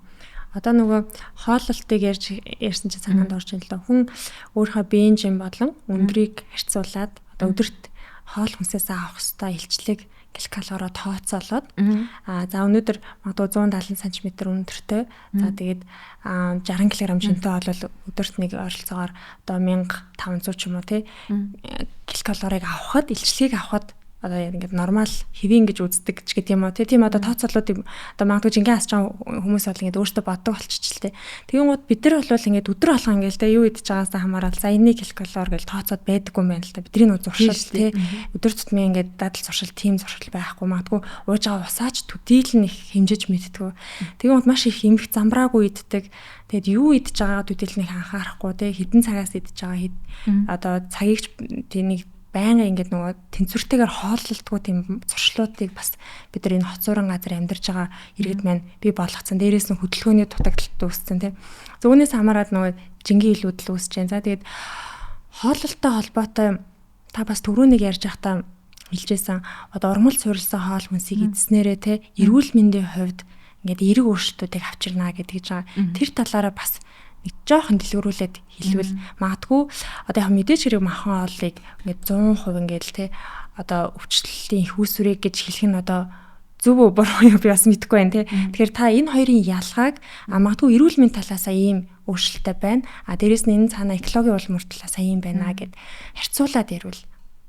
Одоо нөгөө хооллолтыг ярьсан чинь санаанд орж ирэл л хүн өөрийнхөө биеийн жим болон өндрийг харьцуулаад одоо өдөрт хоол хүнсээс авах ёстой илчлэг килокалороо тооцоолоод за өнөөдөр магадгүй 170 см өндөртэй за тэгээд 60 кг шинтэй бол өдөрт нэг ойролцоогоор одоо 1500 ч юм уу тий килокалорыг авахад илчлэгийг авахад одоо ингээд нормал хэвийн гэж үздэг ч гэдэм юм уу тийм одоо тооцоолуудыг одоо магадгүй жинхэнэ асч байгаа хүмүүс бол ингээд өөртөө боддог болчихчихлээ. Тэгэн гот бид нар бол ингээд өдөр алга ингээд те юу идэж байгаасаа хамаарал за энэ килокалори гэж тооцоод байдаггүй юм байна л та. Бидний нөө зуршил те өдөр тутмын ингээд дадал зуршил тийм зуршил байхгүй магадгүй ууж байгаа усаач төдийл нь их хэмжиж мэддэггүй. Тэгэн гот маш их эмх замбраагүй иддэг. Тэгэд юу идэж байгаа төдийл нэг анхаарахгүй те хідэн цагаас идэж байгаа одоо цагийг тэнийг байнга ингээд нөгөө тэнцвэртэйгээр хооллолтгүй тийм зуршлуудыг бас бид нар энэ хоцорон газар амьдарч байгаа иргэд маань бий болгоцсон. Дээрээс нь хөдөлгөөний дутагдaltaд үүссэн тийм. Зүүнээс хамаарат нөгөө жингийн илүүдэл үүсэж байна. За тэгээд хооллолттой холбоотой та бас түрүүнийг ярьж байхдаа хэлжсэн одоо урмал суурилсан хоол хүнсийг идснээрээ те эрүүл мэндийн хувьд ингээд эерэг өөрчлөлтүүдийг авчирна гэдэг жаа. Тэр талаараа бас нэг жоохон дэлгэрүүлээд хэлвэл магадгүй одоо яг мэдээж хэрэг махан хооллыг ингээд 100% ингээд те одоо өвчлөлтийн их үүсвэрийг гэж хэлэх нь одоо зөв үү буруу юу би бас мэдэхгүй байна те. Тэгэхээр та энэ хоёрын ялгааг магадгүй эрүүл мэндийн талаасаа ийм өөрчлөлттэй байна. Дээрэс нь энэ цаана экологийн улмөр талаасаа ийм байна гэд харьцуулаад ярил.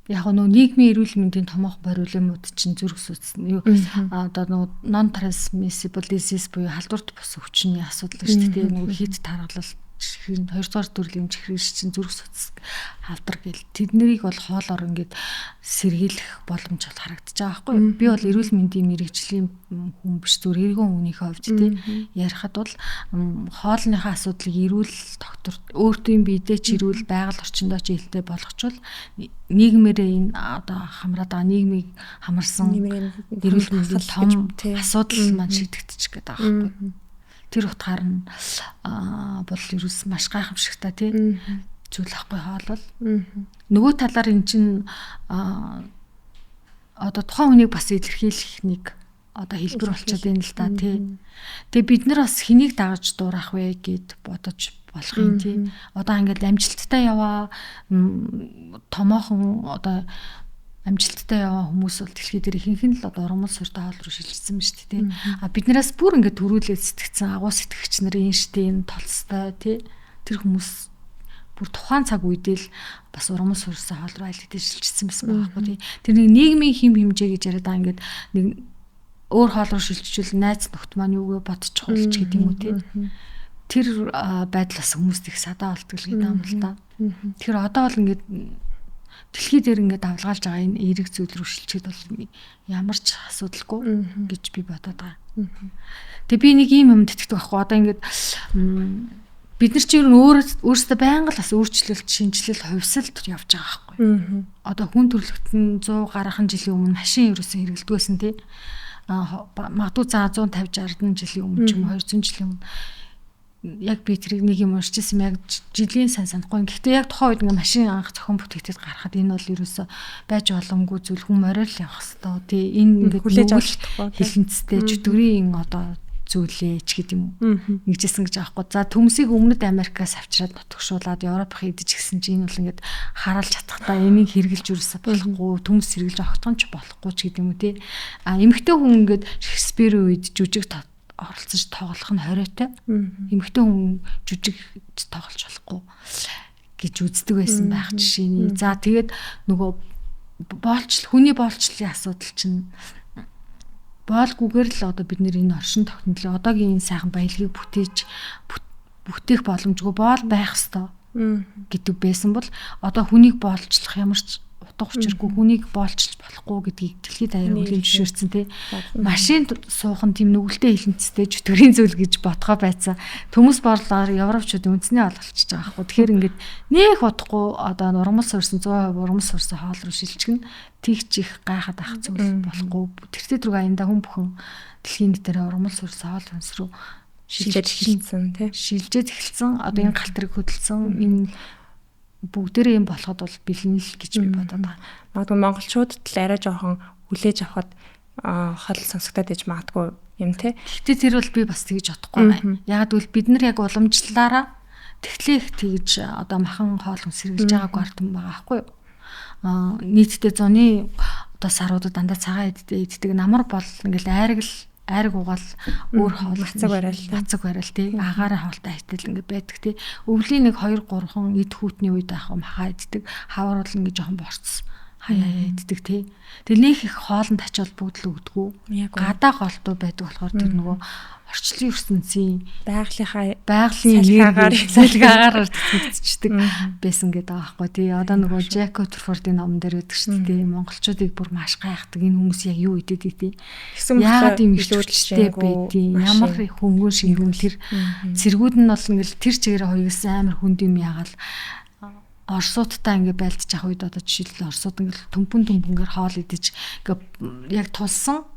Яг нөгөө нийгмийн эрүүл мэндийн томоохон проблемууд чинь зүрх судасна. Юу одоо нөгөө non transmissible disease буюу халдварт бус өвчний асуудал шүү дээ. Нөгөө хит тархалт чихрийн 2 дугаар төрлийн чихрийн чинь зүрх судас хавдар гэл тэднийг бол хоолоор ингээд сэргийлэх боломж бол харагдаж байгаа байхгүй. Би бол эрүүл мэндийн мэрэгжлийн хүн биш зүгээр эргэн хүнийхээ хувьд тий ярихад бол хоолныхаа асуудлыг эрүүл докторт өөртөө биедээ ч эрүүл байгаль орчиндөө ч ээлтэй болгочвол нийгмээрээ энэ одоо хамраад байгаа нийгмийг хамарсан эрүүл мэндийн том асуудал маань шийдэгдчих гээд байгаа байхгүй. Тэр утгаар нь бол ерөөс маш гайхамшигтай тий зүйл ахгүй хоол. Нөгөө талаар эн чин одоо тухайн хүнийг бас илэрхийлэх нэг одоо хэлбэр болчиход байна л да тий. Тэгээ бид нар бас хэнийг дагаж дуурах вэ гэд бодож болох юм тий. Одоо ингээд амжилттай яваа томоохон одоо амжилттай яваа хүмүүс бол дэлхий дээр ихэнх нь л одоо урмал суурьтай хоол руу шилжсэн ба шүү дээ. Биднээс бүр ингээд төрүүлээд сэтгцэн агуу сэтгэгч нар Эйнштейн, Толстой тий тэр хүмүүс бүр тухайн цаг үедээ л бас урмал суурьсан хоол руу айлтгаж шилжсэн байсан байхгүй тий. Тэр нэг нийгмийн хим хэмжээ гэж яриад байгаа ингээд нэг өөр хоол руу шилжчихвэл найз нөхд маань юугээ бодчих хулч гэдэг юм уу тий. тэр байдлаас хүмүүст их садаа болдог л гэдэг юм л да. Тэгэхээр одоо бол ингээд дэлхий дээр ингээд давлгаалж байгаа энэ эерэг зүйл рүү шилжихэд бол ямар ч асуудалгүй гэж би бодоод байгаа. Тэгээ би нэг юм итгэдэг байхгүй. Одоо ингээд бид нар чинь өөрсдөө байнга л бас өөрчлөлт, шинжилэл, хувьсалт явж байгаа байхгүй. Одоо хүн төрөлхтөн 100 гаруйхан жилийн өмнө машин ерөөсөн хэрэглэдэгсэн тий. Магадгүй 150 60 жилийн өмнө ч юм 200 жилийн өмнө яг би тэрийг нэг юм уншижсэн яг жилийн сайн санахгүй. Гэхдээ яг тухайн үед ингээ машин анх зохион бүтээгдэхэд гарахад энэ бол ерөөсөө байж боломгүй зүйл, хүн морил явах хэвээр тий. Энэ ингээ хүлээж авах хилэнцтэй чөтгөрийн одоо зүйлээ ч гэдэг юм уу. Нэгжсэн гэж аахгүй. За төмсийг өмнөд Америкаас авчираад нутгшуулаад Европ идэж гисэн чинь энэ бол ингээд хараалж чадахтаа энийг хэрглэж юусаа болохгүй, төмс хэрглэж авахтан ч болохгүй ч гэдэг юм уу тий. Эмэгтэй хүн ингээд Шекспирийн үед жүжиг оролцож тоглох нь хориотой. Эмэгтэй хүн жүжиг тоглож болохгүй гэж үздэг байсан байх жишээний. За тэгээд нөгөө хүний боолчлын асуудал чинь боолгүйгээр л одоо бид нэр энэ оршин тогтнолын одоогийн энэ сайхан баялагийг бүтээх боломжгүй боол байх ёстой гэдэг байсан бол одоо хүнийг боолчлох ямар ч утга учиргүй хүнийг боолчилж болохгүй гэдгийг дэлхийд даяар хүлээн зөвшөөрсөн тий. Машинд суухан тийм нүгэлтэй хилэнцтэй чөтгөрийн зүйл гэж ботгоо байцаа. Төмөс борлоор европчууд үндэсний олголчихж байгаа байхгүй. Тэгэхээр ингээд нэх удахгүй одоо ургамал суурсан 100% ургамал суурсан хоол руу шилжих нь тэгч их гайхаад ах зүйл болохгүй. Тэртээ дөрөв аянда хүн бүхэн дэлхийн дээр ургамал суурсан хоол хүнс рүү шилжиж эхэлсэн тий. Шилжиж эхэлсэн. Одоо энэ галт тэрэг хөдөлсөн энэ бүгдээрээ юм болоход бол бэлэн л гэж би бодоод байна. Магадгүй монголчуудад л арай жоохон хүлээж авахд хол сонсогдоод иж магадгүй юм те. Гэхдээ тэр бол би бас тэгж бодохгүй байна. Яг гэвэл бид нар яг уламжлалаараа тэгтлээ их тэгж одоо махан хоол хүнс сэргэлж байгааг ардсан байгаа аахгүй юу? Нийтдээ зуны одоо саруудад дандаа цагаан иддэг намар бол ингээл айраг угаал өөр хоол бацаг барайл тий агаараа хоолтой хайтал ингээд байдаг тий өвлийн 1 2 3хан эд хүүтний үед ах хаа иддэг хавар бол ингээд жоохон борц хаяа иддэг тий тэр нэг их хоолнд ачаал бүгд л өгдөггүй гадаа голтуу байдаг болохоор тэр нөгөө орчлын ертөнцийн байгалийн салгаагаар тэтгцдэг байсан гэдэг байгаа байхгүй тий одоо нөгөө Жак Отерфордын номон дээр байдаг шүү дээ монголчуудыг бүр маш гайхдаг энэ хүмүүс яг юу идэдэг тий яагаад юм илүүрчтэй байдیں۔ Ямар хөнгөн шингэн тэр цэргүүд нь бол ингээл тэр чигээр хоёулсан амар хүнд юм ягаал Оросуудтай ингээ байлдаж авах үед одоо жишээлбэл Оросууд ингээл төмпөнгээр хоол идэж ингээ яг тулсан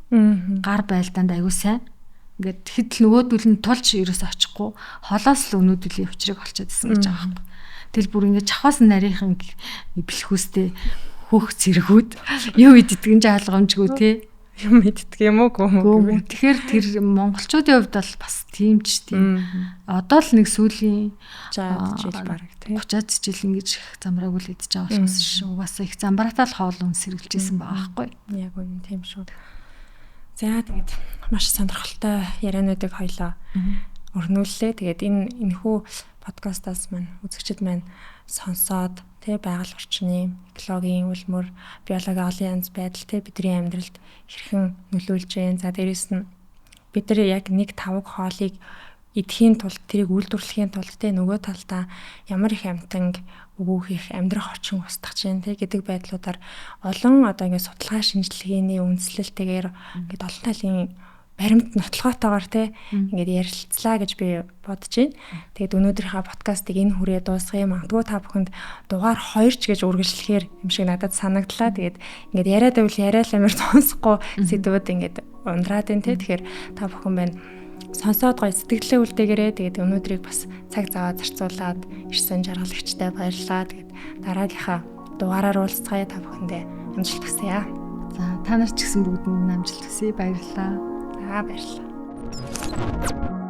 гар байлдаанд аягүй сайн ингээд хэд л нөгөөдөл нь тулж ерөөс очихгүй холоос л өнөөдлийн учрыг олцоод исэн гэж байгаа юм. Тэл бүр ингээд чавхаас нарийнхан бэлхүүстэй хөөх зэргүүд юу иддэг нь ойлгомжгүй те юм иддэг юм уу гүм. Тэгэхээр тэр монголчуудын хувьд бол бас тийм ч тийм. Одоо л нэг сүүлийн 60 жил бараг тийм 30 жил ингэж замбрааг үл идэж байгаа болохос шүү. Угаасаа их замбраатай л хоол үн сэргэлжсэн байгаа байхгүй. Яг үнэ тийм шүү. За тэгээд маш сонирхолтой яриануудыг хоёлоо өрнүүллээ. Тэгээд энэхүү подкастаас маань үзэгчид маань сонсоод тэ байгаль орчны экологийн үлмөр, биологийн олон янз байдал тэ бидний амьдралд хэрхэн нөлөөлж байна. За дээрэс нь бид нар яг 1-5 хоолыг идэхийн тулд тэрийг үйлдвэрлэхийн тулд тэ нөгөө талдаа ямар их амтанг өгөх их амьдрах орчин устгах чинь тэ гэдэг байдлуудаар олон одоо ингээд судалгаа шинжилгээний үндэслэлтэйгээр ингээд олон талын баримт нотлогоотойгоор те ингээд ярилцлаа гэж би бодож байна. Тэгээд өнөөдрийнхээ подкастыг энэ хүрээ дуусгая. Магадгүй та бүхэнд дугаар 2 ч гэж үргэлжлэхээр юм шиг надад санагдлаа. Тэгээд ингээд яриад байвал яриа л амар сонсохгүй сэдвүүд ингээд ундраад байна те. Тэгэхээр та бүхэн байна сонсоод гоё сэтгэлээ үлдээгээрээ тэгээд өнөөдрийг бас цаг зав зарцуулаад ирсэн жаргалагчтай баярлалаа. Тэгээд дараагийнхаа дугаараар уулзцаая та бүхэндээ амжилт хүсье. За та нар ч гэсэн бүгдэнд амжилт хүсье. Баярлалаа. Баярлалаа.